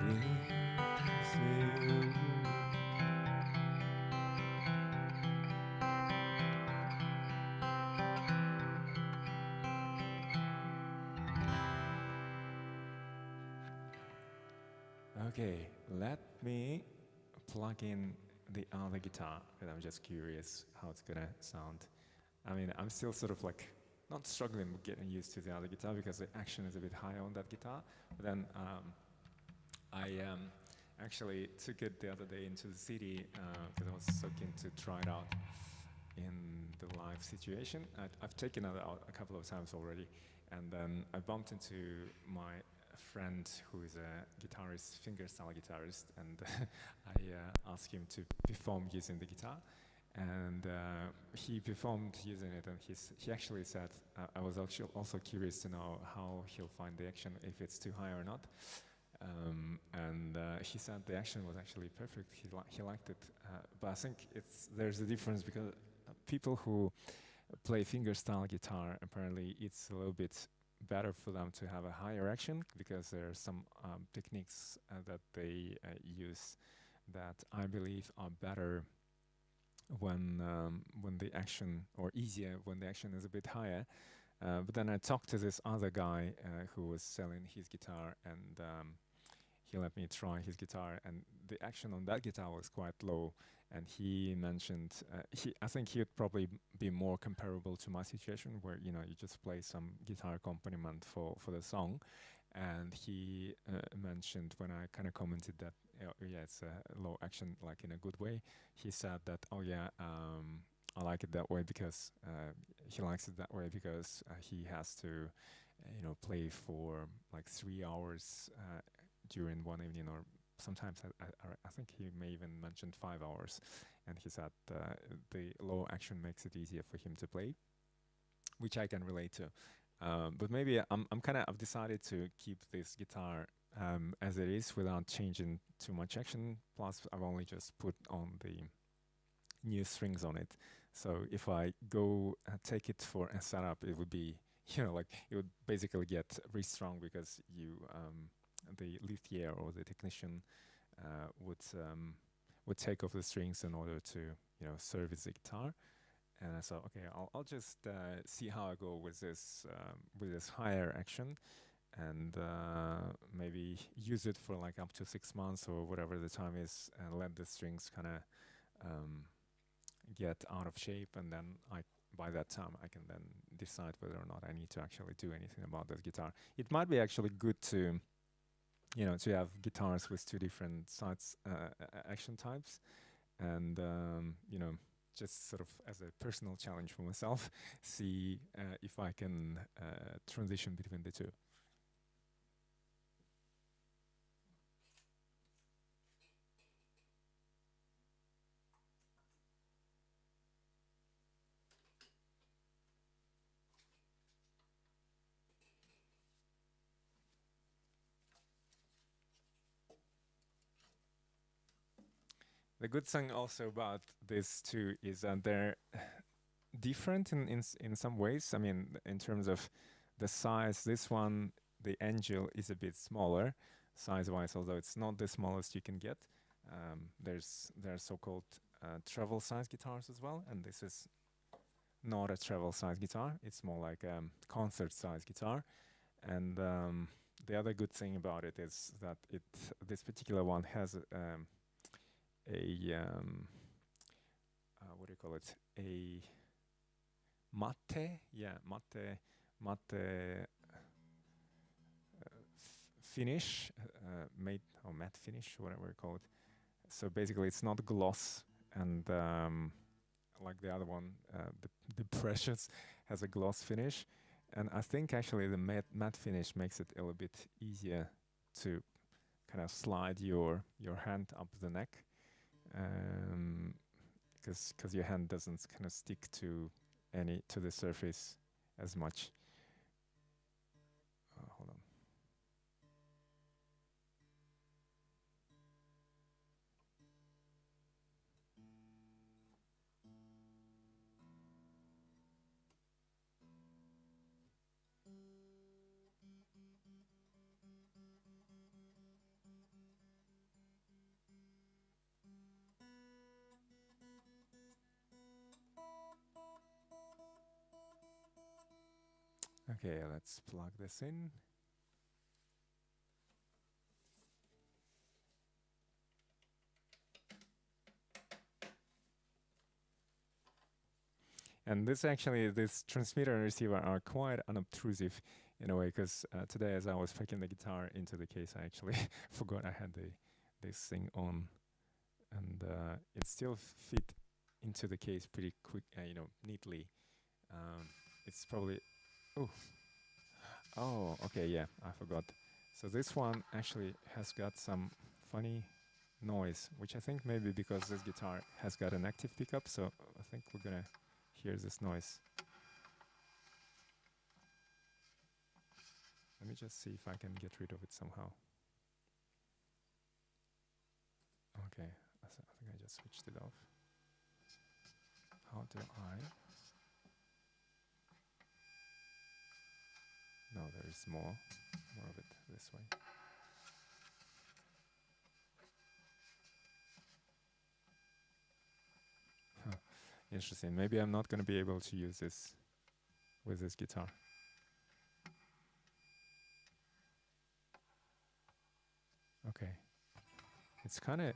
with you. Okay, let me plug in the other guitar, because I'm just curious how it's gonna sound. I mean, I'm still sort of like not struggling with getting used to the other guitar because the action is a bit higher on that guitar. But then I actually took it the other day into the city because I was so keen to try it out in the live situation. I've taken it out a couple of times already, and then I bumped into my friend who is a guitarist, fingerstyle guitarist, and I asked him to perform using the guitar. And he performed using it, and he actually said, I was actually also curious to know how he'll find the action, if it's too high or not. And he said the action was actually perfect. He liked it, but I think there's a difference because people who play fingerstyle guitar, apparently it's a little bit better for them to have a higher action because there are some techniques that they use that I believe are better when the action, or easier when the action is a bit higher. But then I talked to this other guy who was selling his guitar, and he let me try his guitar, and the action on that guitar was quite low. And he mentioned, I think he would probably be more comparable to my situation, where you just play some guitar accompaniment for the song. And he mentioned, when I kind of commented that, yeah, it's a low action, like in a good way. He said that, oh yeah, I like it that way because he likes it that way because he has to, play for like 3 hours during one evening, or sometimes I think he may even mentioned 5 hours. And he said the low action makes it easier for him to play, which I can relate to. But maybe I've decided to keep this guitar as it is without changing too much action. Plus, I've only just put on the new strings on it. So if I go take it for a setup, it would be, like it would basically get restrung because the luthier or the technician would take off the strings in order to, service the guitar. And I thought, okay, I'll just see how I go with this higher action, and maybe use it for like up to 6 months or whatever the time is, and let the strings kind of get out of shape, and then by that time I can then decide whether or not I need to actually do anything about this guitar. It might be actually good to, to have guitars with two different sides action types, and just sort of as a personal challenge for myself, see if I can transition between the two. The good thing also about this too is that different in some ways. I mean, in terms of the size, this one, the Angel, is a bit smaller size-wise, although it's not the smallest you can get. There are so-called travel size guitars as well, and this is not a travel size guitar. It's more like a concert size guitar. And the other good thing about it is that this particular one has a what do you call it? A matte, matte finish, matte finish, whatever you call it. So basically, it's not gloss, and like the other one, the Precious has a gloss finish, and I think actually the matte finish makes it a little bit easier to kind of slide your hand up the neck, because your hand doesn't kind of stick to the surface as much. Hold on. Okay, let's plug this in. And this transmitter and receiver are quite unobtrusive in a way, because today as I was packing the guitar into the case, I actually forgot I had this thing on, and it still fit into the case pretty quick, neatly. It's probably, oh, okay, yeah, I forgot. So this one actually has got some funny noise, which I think maybe because this guitar has got an active pickup, so I think we're gonna hear this noise. Let me just see if I can get rid of it somehow. Okay, I think I just switched it off. How do I? No, there is more of it this way. Huh. Interesting. Maybe I'm not going to be able to use this with this guitar. Okay. It's kind of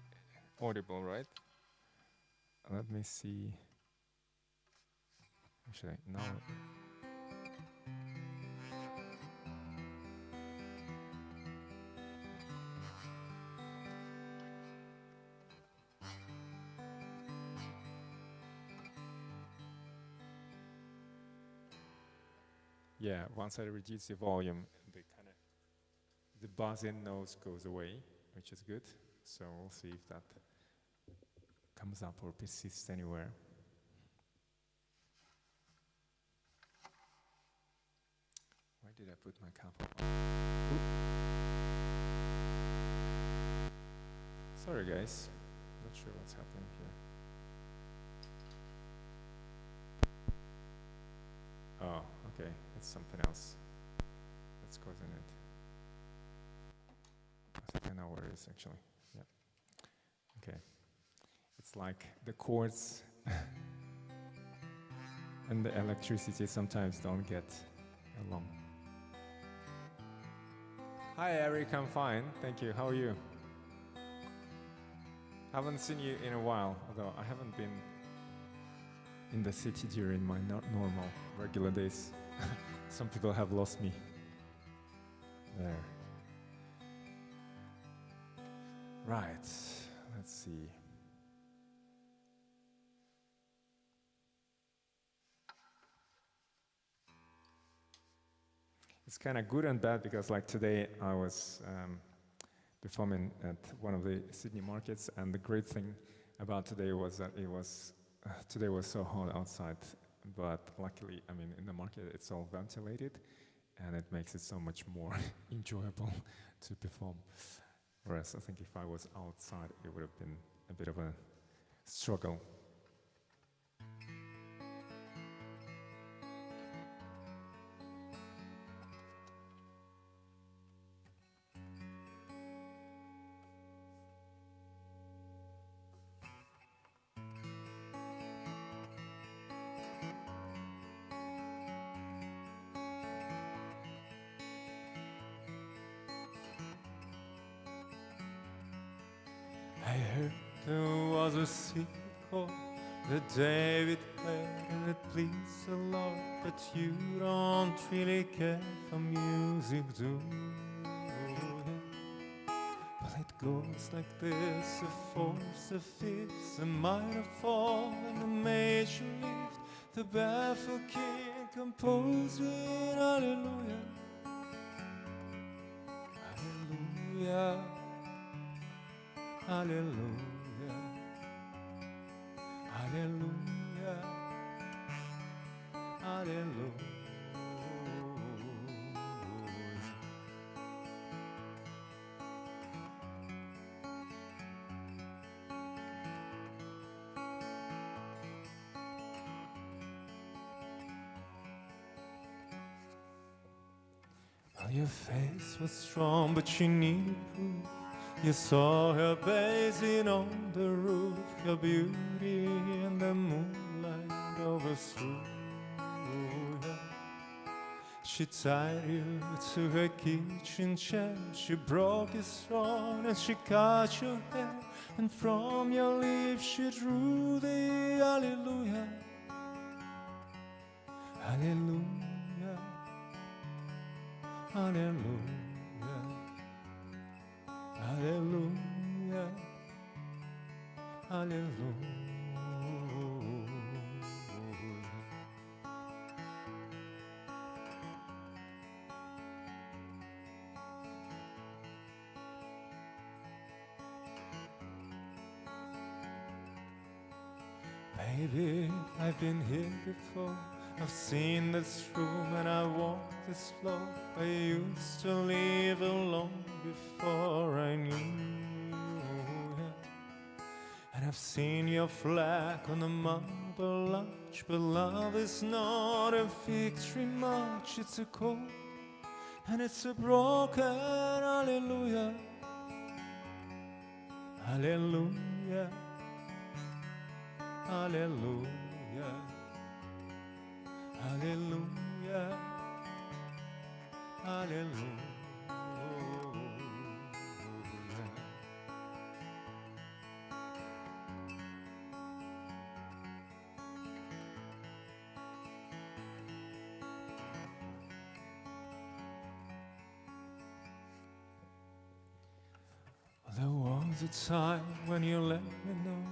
audible, right? Let me see. Actually, no. Yeah, once I reduce the volume, the buzzing noise goes away, which is good. So we'll see if that comes up or persists anywhere. Where did I put my capo? Sorry guys, not sure what's happening here. Oh, okay, it's something else that's causing it. I think I know where it is actually. Yeah. Okay. It's like the cords and the electricity sometimes don't get along. Hi Eric, I'm fine, thank you. How are you? Haven't seen you in a while, although I haven't been in the city during my normal, regular days. Some people have lost me. There. Right, let's see. It's kind of good and bad because like today I was performing at one of the Sydney markets, and the great thing about today was that today was so hot outside, but luckily, I mean, in the market it's all ventilated, and it makes it so much more enjoyable to perform. Whereas I think if I was outside, it would have been a bit of a struggle. I heard there was a secret that David played and it pleased the Lord, but you don't really care for music, do you? Well, it goes like this: a fourth, a fifth, a minor fall, and a major lift. The barefoot king composed it. Hallelujah, hallelujah, hallelujah, hallelujah, hallelujah. Well, your face was strong, but you needed proof. You saw her bathing on the roof, her beauty in the moonlight overthrew her. She tied you to her kitchen chair, she broke his throne and she cut your hair, and from your lips she drew the hallelujah, hallelujah, hallelujah. Hallelujah, hallelujah. Baby, I've been here before. I've seen this room and I walked this floor. I used to live alone before I knew you. And I've seen your flag on the marble arch, but love is not a victory march. It's a cold and it's a broken hallelujah, hallelujah, hallelujah. Hallelujah, hallelujah. There was a time when you let me know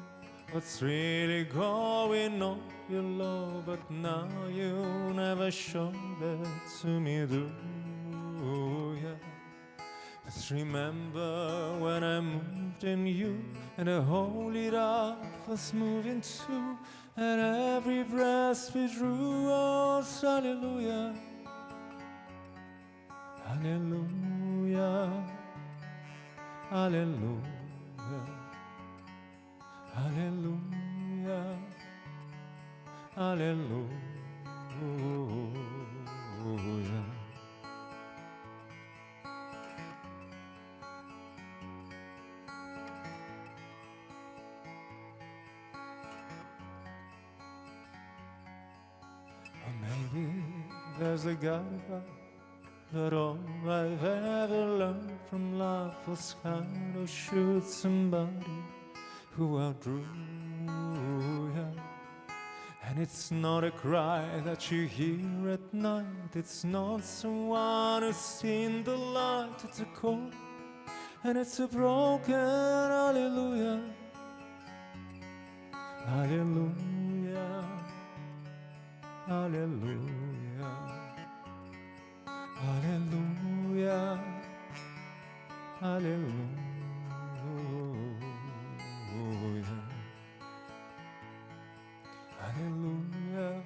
what's really going on, your love, but now you never show that to me, do ya? Let's remember when I moved in you, and the holy love was moving too, and every breath we drew was hallelujah, hallelujah, hallelujah. Hallelujah, hallelujah. Or maybe there's a God above, but all I've ever learned from love was how to shoot somebody who outdrew you. And it's not a cry that you hear at night, it's not someone who's seen the light. It's a call and it's a broken hallelujah, hallelujah, hallelujah, hallelujah, hallelujah. Hallelujah,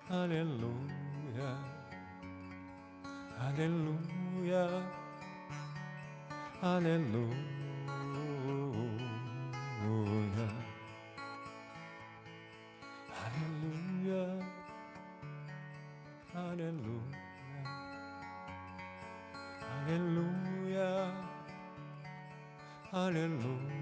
hallelujah, hallelujah, hallelujah, hallelujah, hallelujah, hallelujah, hallelujah.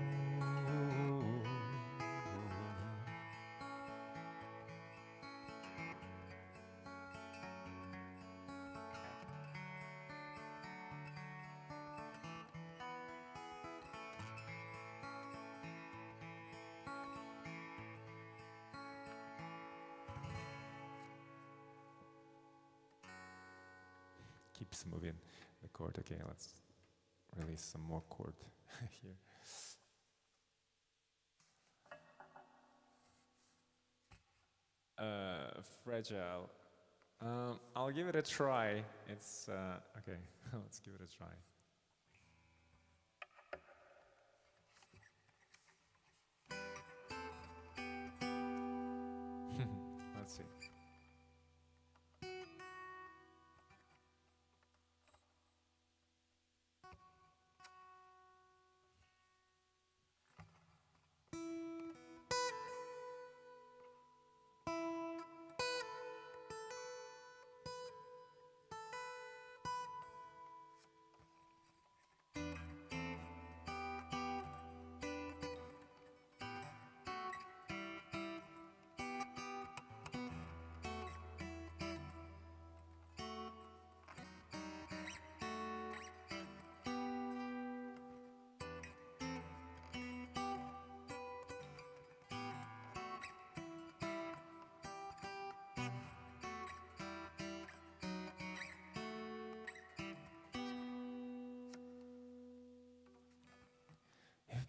keeps moving the chord. Okay, let's release some more chord here. Fragile. I'll give it a try. It's okay. Let's give it a try. Let's see.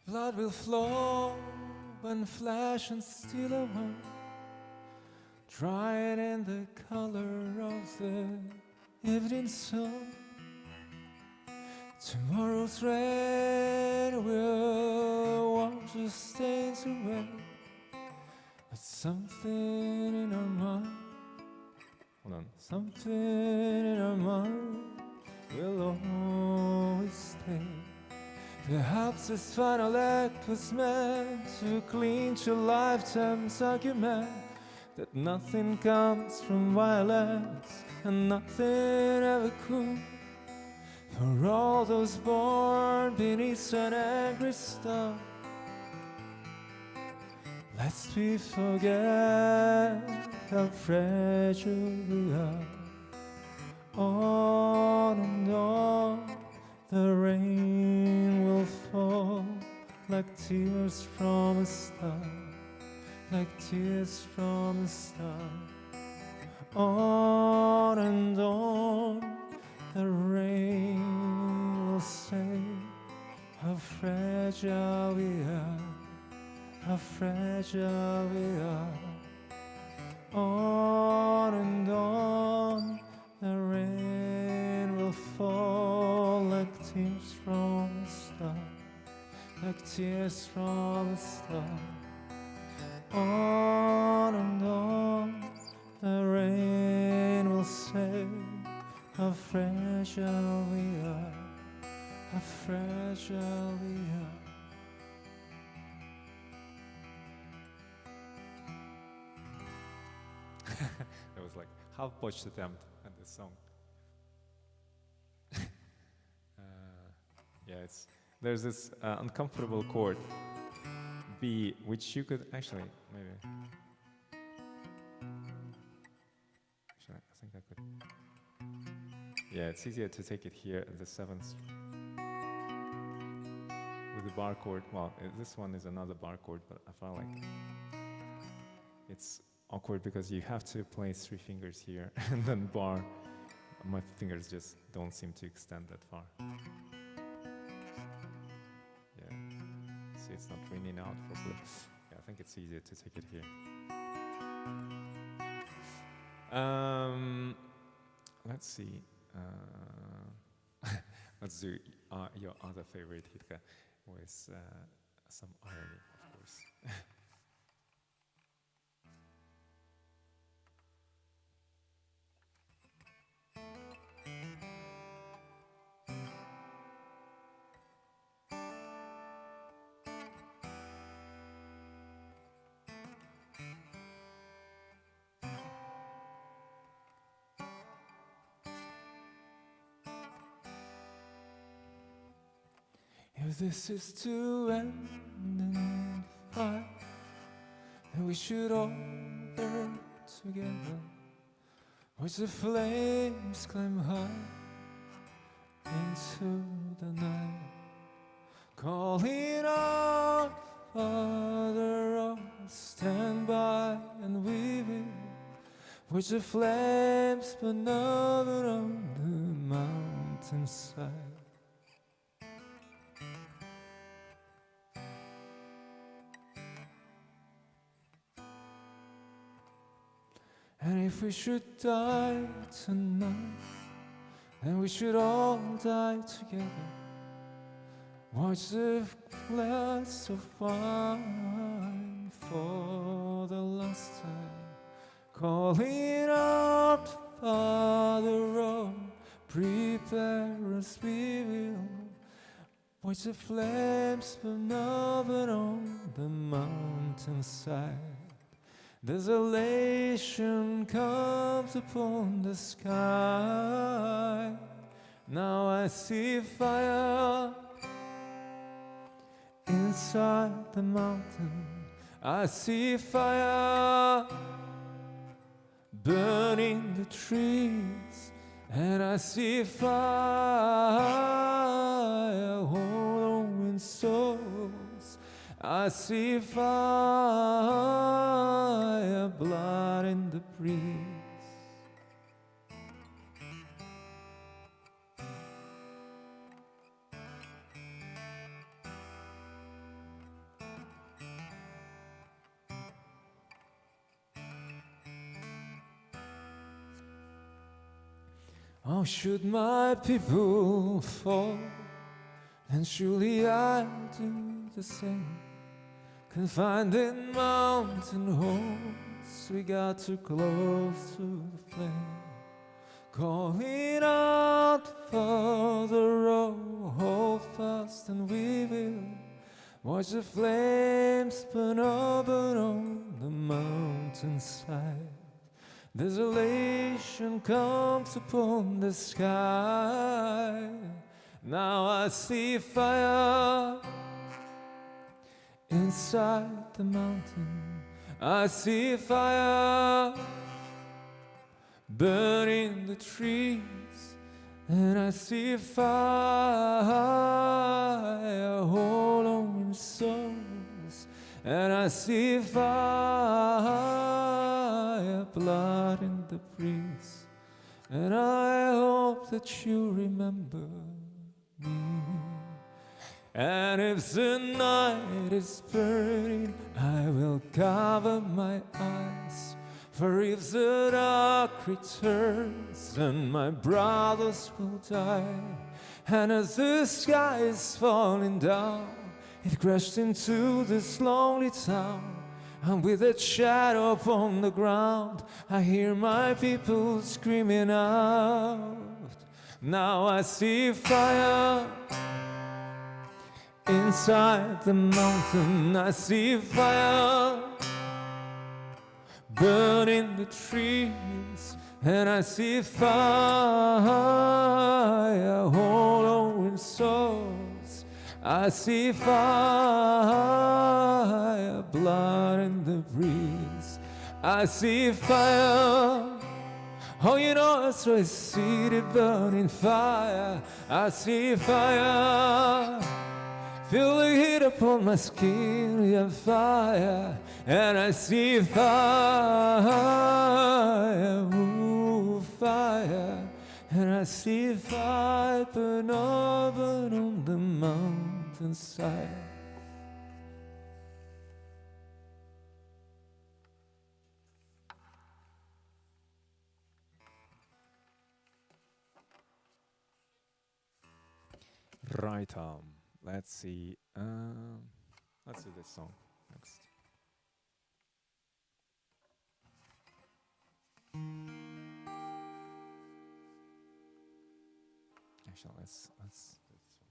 Blood will flow when flesh and steel are one, drying in the color of the evening sun. Tomorrow's rain will wash the stains away, but something in our mind, hold on, something in our mind will always stay. Perhaps this final act was meant to clinch a lifetime's argument that nothing comes from violence and nothing ever could. For all those born beneath an angry star, lest we forget how fragile we are. On and on the rain will fall like tears from a star, like tears from a star. On and on the rain will say how fragile we are, how fragile we are. On and on the rain will fall like tears from a star, like tears from a star. On and on the rain will say how fragile we are, how fragile we are. That was like half-botched attempt at this song. Yeah, there's this uncomfortable chord, B, which you could actually, maybe. Actually, I think I could. Yeah, it's easier to take it here at the 7th with the bar chord. Well, this one is another bar chord, but I felt like it's awkward because you have to place 3 fingers here and then bar. My fingers just don't seem to extend that far. Yeah, see, it's not ringing out properly. Yeah, I think it's easier to take it here. Let's see. Let's do your other favorite hitka with some irony, of course. If this is to end in fire, then we should all burn together. Watch the flames climb high into the night, calling out, Father, oh, stand by and we will watch the flames burn out on the mountainside. And if we should die tonight, then we should all die together. Watch the glass of wine for the last time, calling out, Father, oh, prepare us, we will. Watch the flames burn up on the mountainside. Desolation comes upon the sky. Now I see fire inside the mountain. I see fire burning the trees, and I see fire hollowing souls. I see fire, blood in the breeze. Oh, should my people fall, then surely I'll do the same. Confined in mountain holes, we got too close to the flame. Calling out for the road, hold fast and we will. Watch the flames burn up on the mountainside. Desolation comes upon the sky. Now I see fire inside the mountain. I see fire burning the trees, and I see fire hollowing souls, and I see fire, blood in the breeze, and I hope that you remember me. And if the night is burning, I will cover my eyes. For if the dark returns, then my brothers will die. And as the sky is falling down, it crashed into this lonely town. And with a shadow upon the ground, I hear my people screaming out. Now I see fire inside the mountain. I see fire burning the trees, and I see fire hollowing souls. I see fire, blood in the breeze. I see fire. Oh, you know, I saw a city burning fire. I see fire. Feel the heat upon my skin, yeah, fire. And I see fire, ooh, fire. And I see fire burn over on the mountainside. Right, let's see. Let's do this song next. Actually, let's do this one.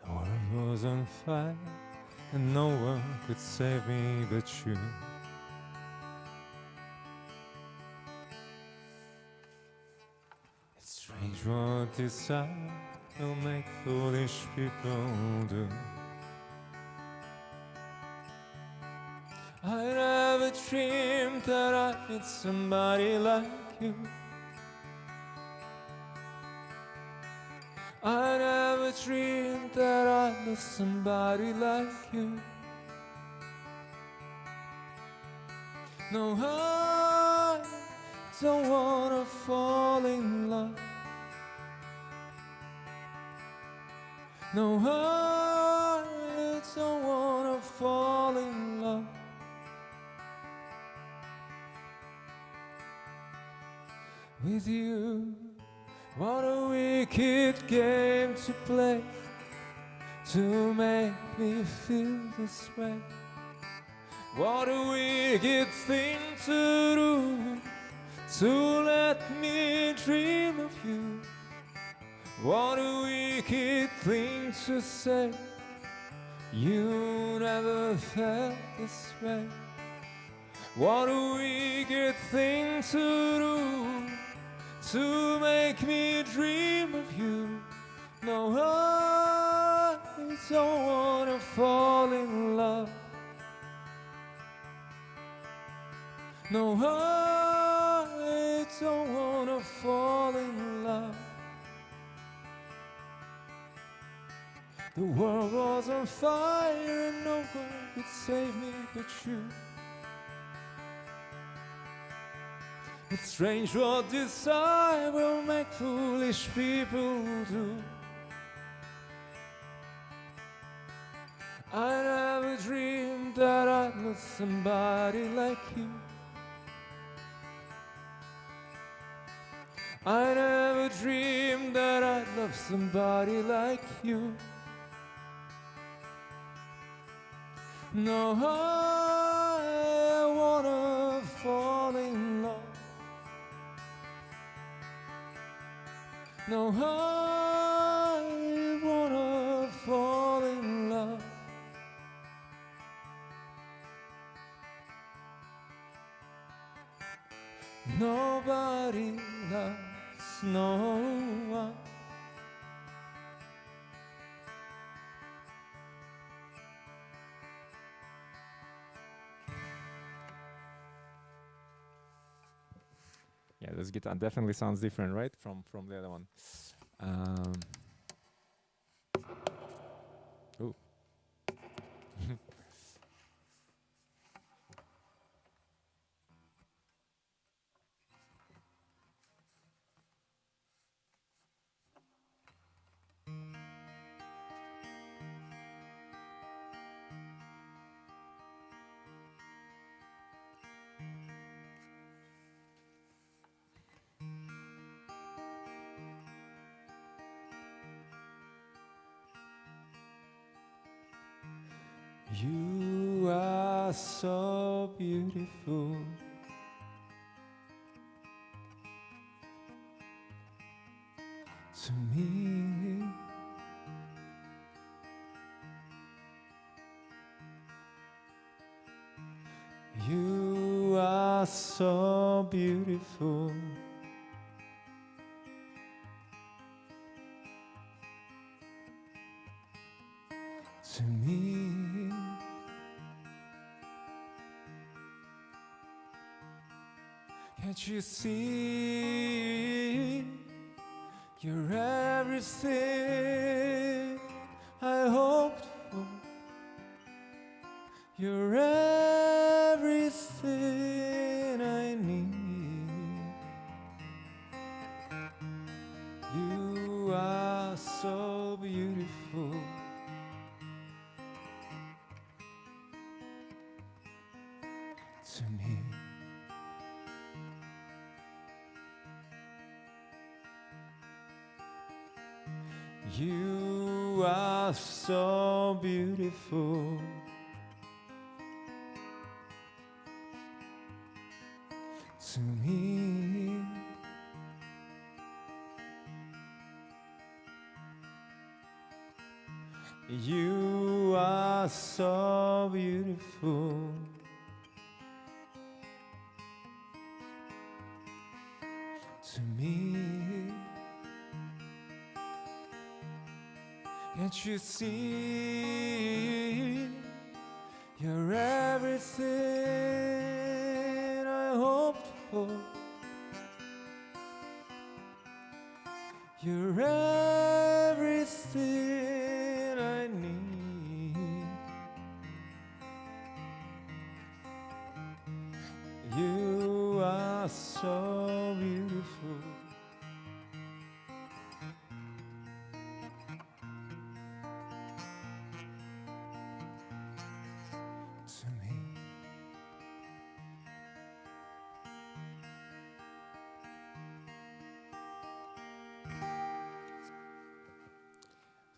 The world was on fire, and no one could save me but you. It's strange what desire will make foolish people do. I never dreamed that I'd meet somebody like you. I never dreamed that I'd love somebody like you. No, I don't wanna fall in love. No, I don't wanna fall in love. With you, what a wicked game to play, to make me feel this way. What a wicked thing to do, to let me dream of you. What a wicked thing to say, you never felt this way. What a wicked thing to do, to make me dream of you. No, I don't wanna fall in love. No, I don't wanna fall in love. The world was on fire and no one could save me but you. It's strange what desire will make foolish people do. I never dreamed that I'd love somebody like you. I never dreamed that I'd love somebody like you. No, I wanna fall in love. No, I wanna fall in love. Nobody loves no one. Yeah, this guitar definitely sounds different, right? From the other one. Ooh. You are so beautiful. To me, you are so beautiful. To me, can't you see? You're everything I hoped for. You're everything I need. You are so beautiful. To me, you are so beautiful. To me, you are so beautiful. To me, can't you see? You're everything beautiful. You're everything I need. You are so beautiful. To me.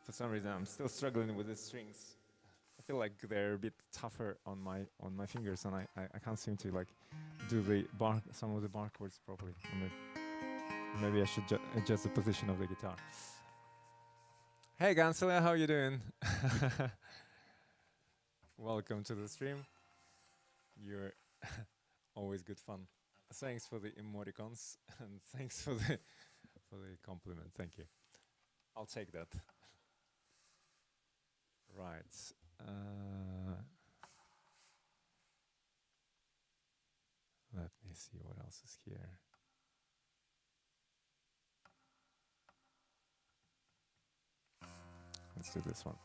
For some reason, I'm still struggling with the strings. I feel like they're a bit tougher on my fingers, and I can't seem to like do the some of the bar chords properly. Maybe I should adjust the position of the guitar. Hey Gansela, how you doing? Welcome to the stream. You're always good fun. Thanks for the emoticons and thanks for the compliment. Thank you. I'll take that. Right. Let me see what else is here. Let's do this one.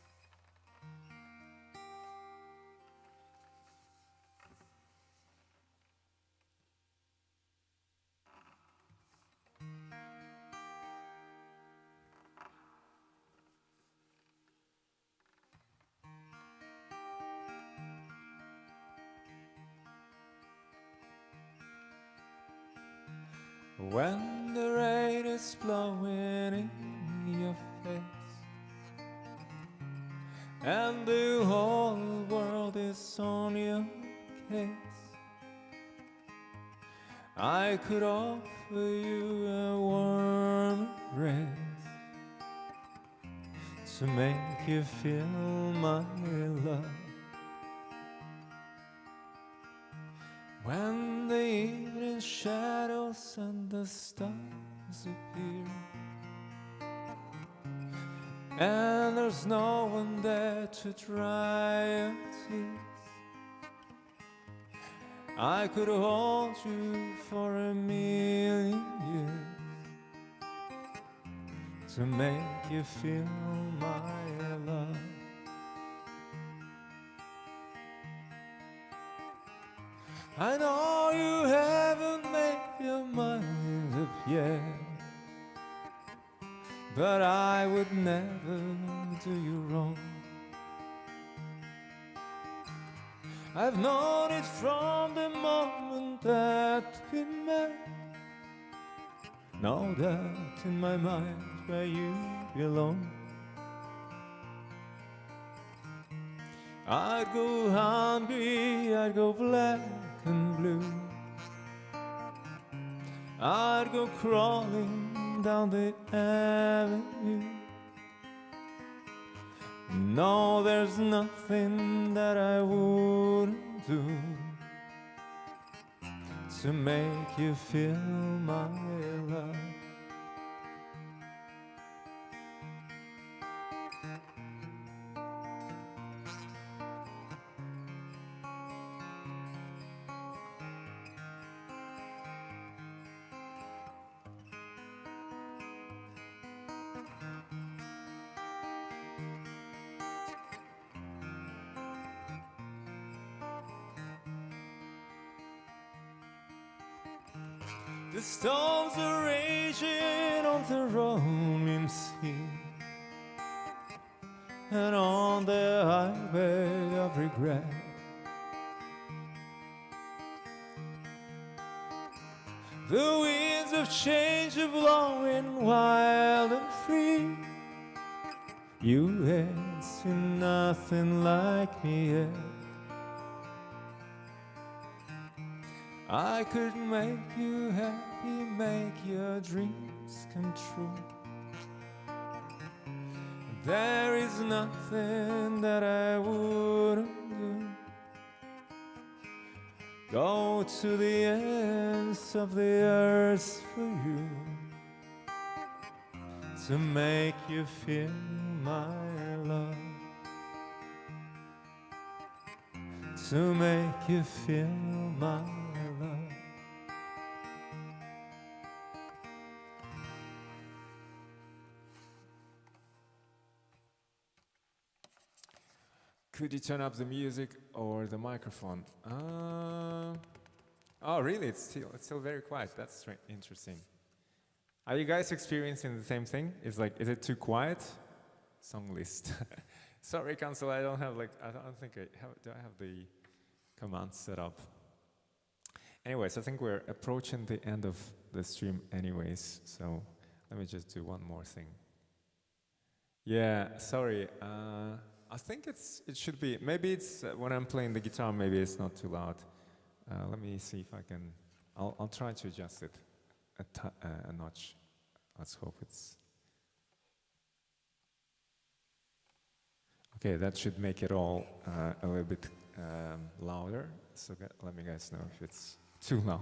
When the rain is blowing in your face and the whole world is on your case, I could offer you a warm embrace to make you feel my love. When the evening shadows and the stars appear and there's no one there to dry your tears, I could hold you for a million years to make you feel my love. I know you haven't made your mind up yet, but I would never do you wrong. I've known it from the moment that we met. Know that in my mind where you belong. I'd go hungry, I'd go black and blue, I'd go crawling down the avenue. No, there's nothing that I wouldn't do to make you feel my love. The storms are raging on the roaming sea and on the highway of regret. The winds of change are blowing wild and free. You ain't seen nothing like me yet. I could make you happy, make your dreams come true. There is nothing that I wouldn't do. Go to the ends of the earth for you to make you feel my love, to make you feel my love. Could you turn up the music or the microphone? Oh, really? It's still very quiet. That's interesting. Are you guys experiencing the same thing? Is it too quiet? Song list. Sorry, console. I don't have I don't think I have. Do I have the commands set up? Anyways, I think we're approaching the end of the stream, anyways. So let me just do one more thing. Yeah, sorry. I think it should be. Maybe it's when I'm playing the guitar. Maybe it's not too loud. Let me see if I can. I'll try to adjust it a notch. Let's hope it's. Okay, that should make it all a little bit louder. So let me guys know if it's too loud.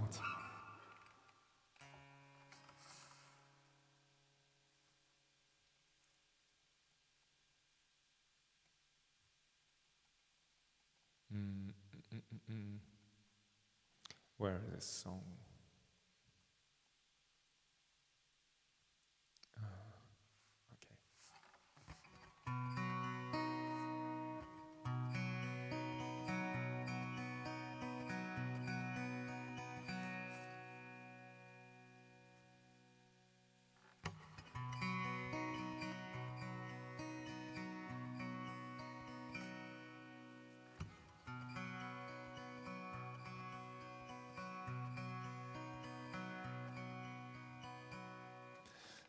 Where is this song? Okay.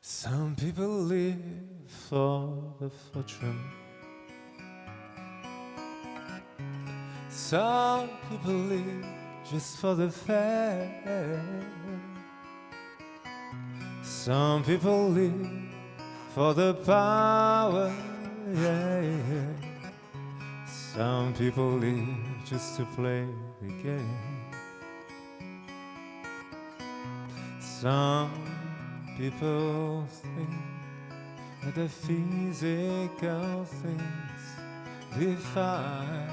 Some people live for the fortune. Some people live just for the fame. Some people live for the power. Yeah, yeah. Some people live just to play the game. Some people think that the physical things define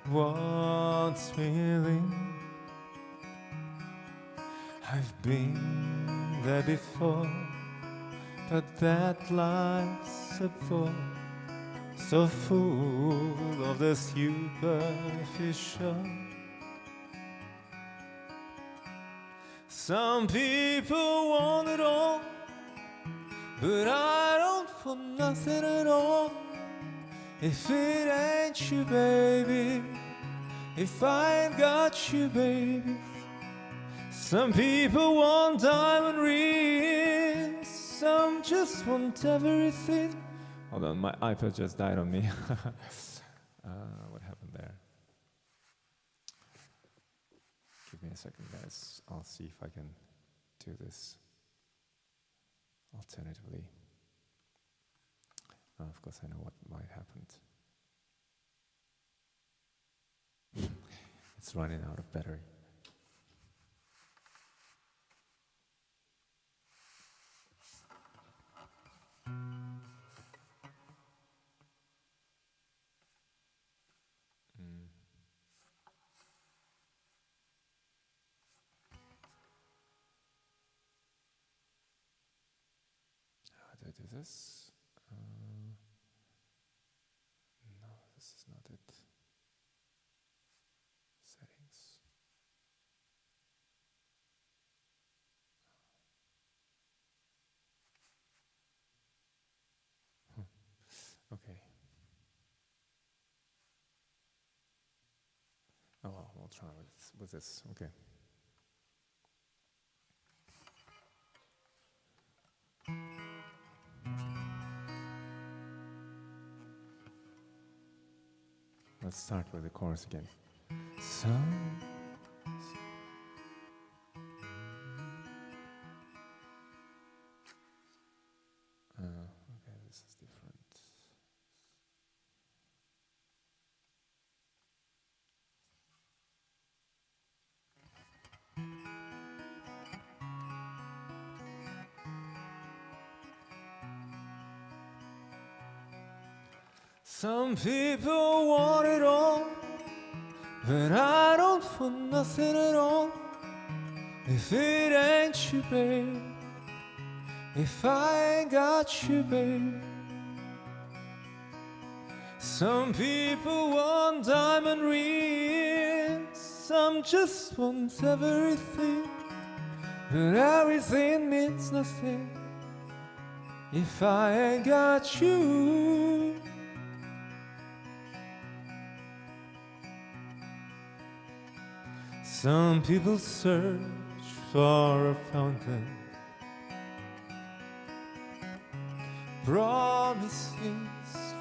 what's within. I've been there before, but that life's a bore, so full of the superficial. Some people want it all, but I don't want nothing at all. If it ain't you, baby, if I ain't got you, baby. Some people want diamond rings, some just want everything. Hold on, my iPad just died on me. What happened there? Give me a second, guys. I'll see if I can do this alternatively. Of course, I know what might happen. It's running out of battery. How do I do this? No, this is not it. Settings. Okay. Oh well, we'll try with this. Okay. Let's start with the chorus again. Okay, this is different. Some people want it all, but I don't want nothing at all. If it ain't you, babe, if I ain't got you, babe. Some people want diamond rings, some just want everything, but everything means nothing if I ain't got you. Some people search for a fountain, promises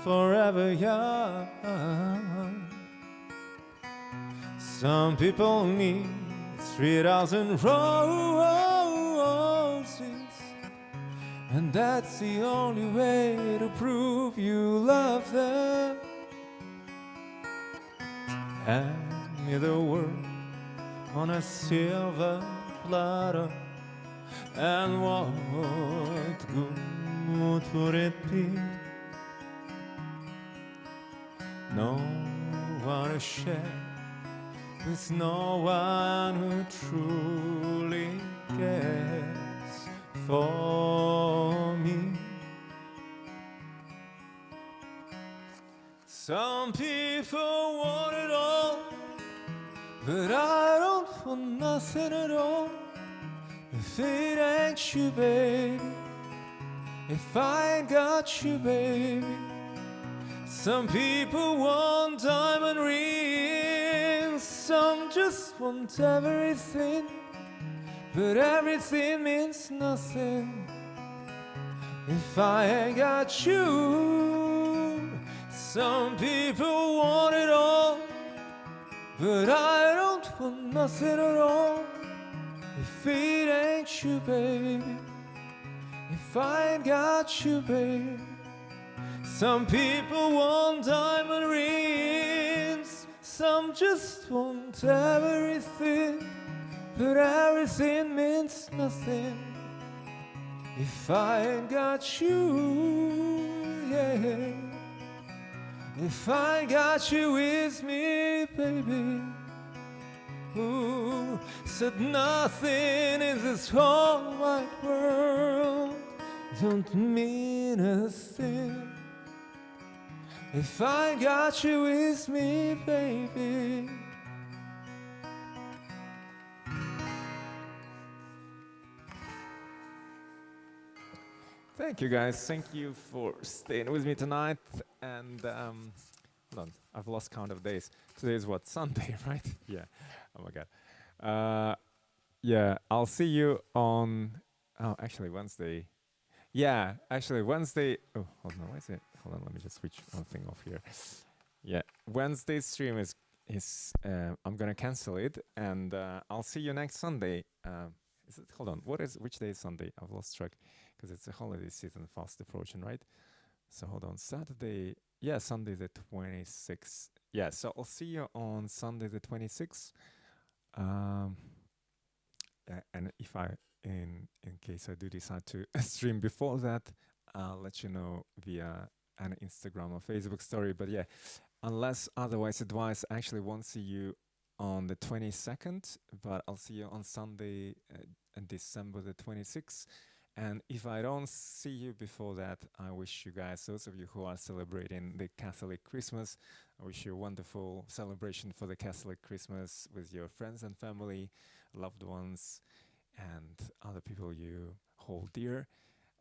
forever young. Some people need 3,000 roses, and that's the only way to prove you love them. Hand me the world on a silver platter, and what good would it be? No one to share with no one who truly cares for me. Some people want it all, but I don't want nothing at all if it ain't you, baby. If I ain't got you, baby. Some people want diamond rings, some just want everything, but everything means nothing if I ain't got you. Some people want it all, but I don't want nothing at all if it ain't you, baby. If I ain't got you, baby. Some people want diamond rings, some just want everything, but everything means nothing if I ain't got you, yeah. If I ain't got you with me, baby. Ooh, said nothing in this whole wide world don't mean a thing if I ain't got you with me, baby. Thank you, guys. Thank you for staying with me tonight. And hold on, I've lost count of days. Today is what, Sunday, right? Yeah. Oh my God. Yeah, I'll see you on. Oh, actually Wednesday. Yeah, actually Wednesday. Oh, hold on. Why is it? Hold on. Let me just switch one thing off here. Yeah, Wednesday stream is I'm gonna cancel it, and I'll see you next Sunday. Is it, hold on. Which day is Sunday? I've lost track because it's a holiday season fast approaching, right? So hold on. Saturday. Yeah, Sunday the 26th. Yeah, so I'll see you on Sunday the 26th. And if in case I do decide to stream before that, I'll let you know via an Instagram or Facebook story. But yeah, unless otherwise advised, I actually won't see you on the 22nd, but I'll see you on Sunday, December the 26th. And if I don't see you before that, I wish you guys, those of you who are celebrating the Catholic Christmas, I wish you a wonderful celebration for the Catholic Christmas with your friends and family, loved ones, and other people you hold dear.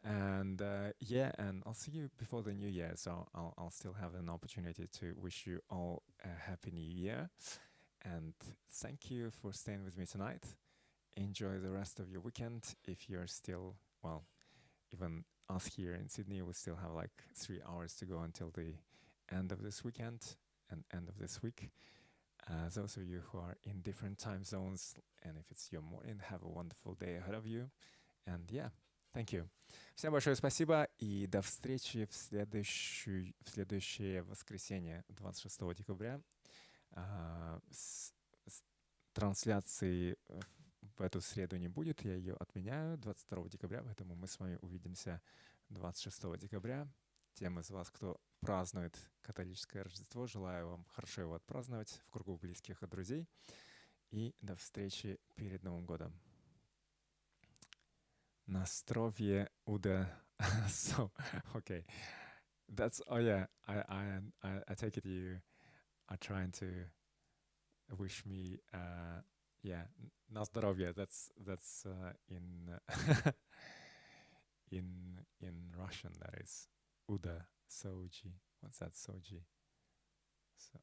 And yeah, and I'll see you before the new year, so I'll still have an opportunity to wish you all a happy new year. And thank you for staying with me tonight. Enjoy the rest of your weekend. If you're still, well, even us here in Sydney, we still have like 3 hours to go until the end of this weekend and end of this week. Those of you who are in different time zones, and if it's your morning, have a wonderful day ahead of you. And yeah, thank you. Всем большое спасибо и до встречи в следующее воскресенье, 26 декабря. Трансляции в эту среду не будет, я ее отменяю 22 декабря, поэтому мы с вами увидимся 26 декабря. Тем из вас, кто празднует католическое Рождество, желаю вам хорошо его отпраздновать в кругу близких и друзей. И до встречи перед Новым годом. На здоровье, Уда. So, okay. That's oh yeah. I take it you are trying to wish me yeah na zdrowie. That's in in Russian. That is uda soji. What's that soji? So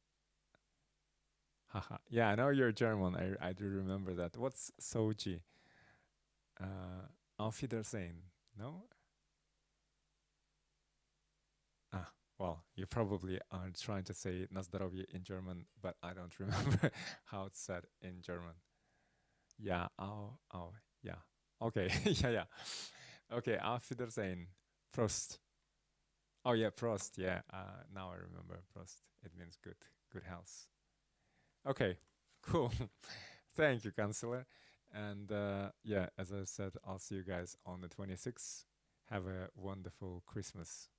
haha. Yeah, I know you're German. I do remember that. What's soji? Auf Wiedersehen. No. Ah, well, you probably are trying to say na zdrowie in German, but I don't remember how it's said in German. Yeah, yeah. Okay, yeah, yeah. Okay, auf Wiedersehen. Prost. Oh yeah, Prost. Yeah, now I remember Prost. It means good health. Okay, cool. Thank you, counselor. And yeah, as I said, I'll see you guys on the 26th. Have a wonderful Christmas.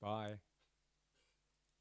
Bye.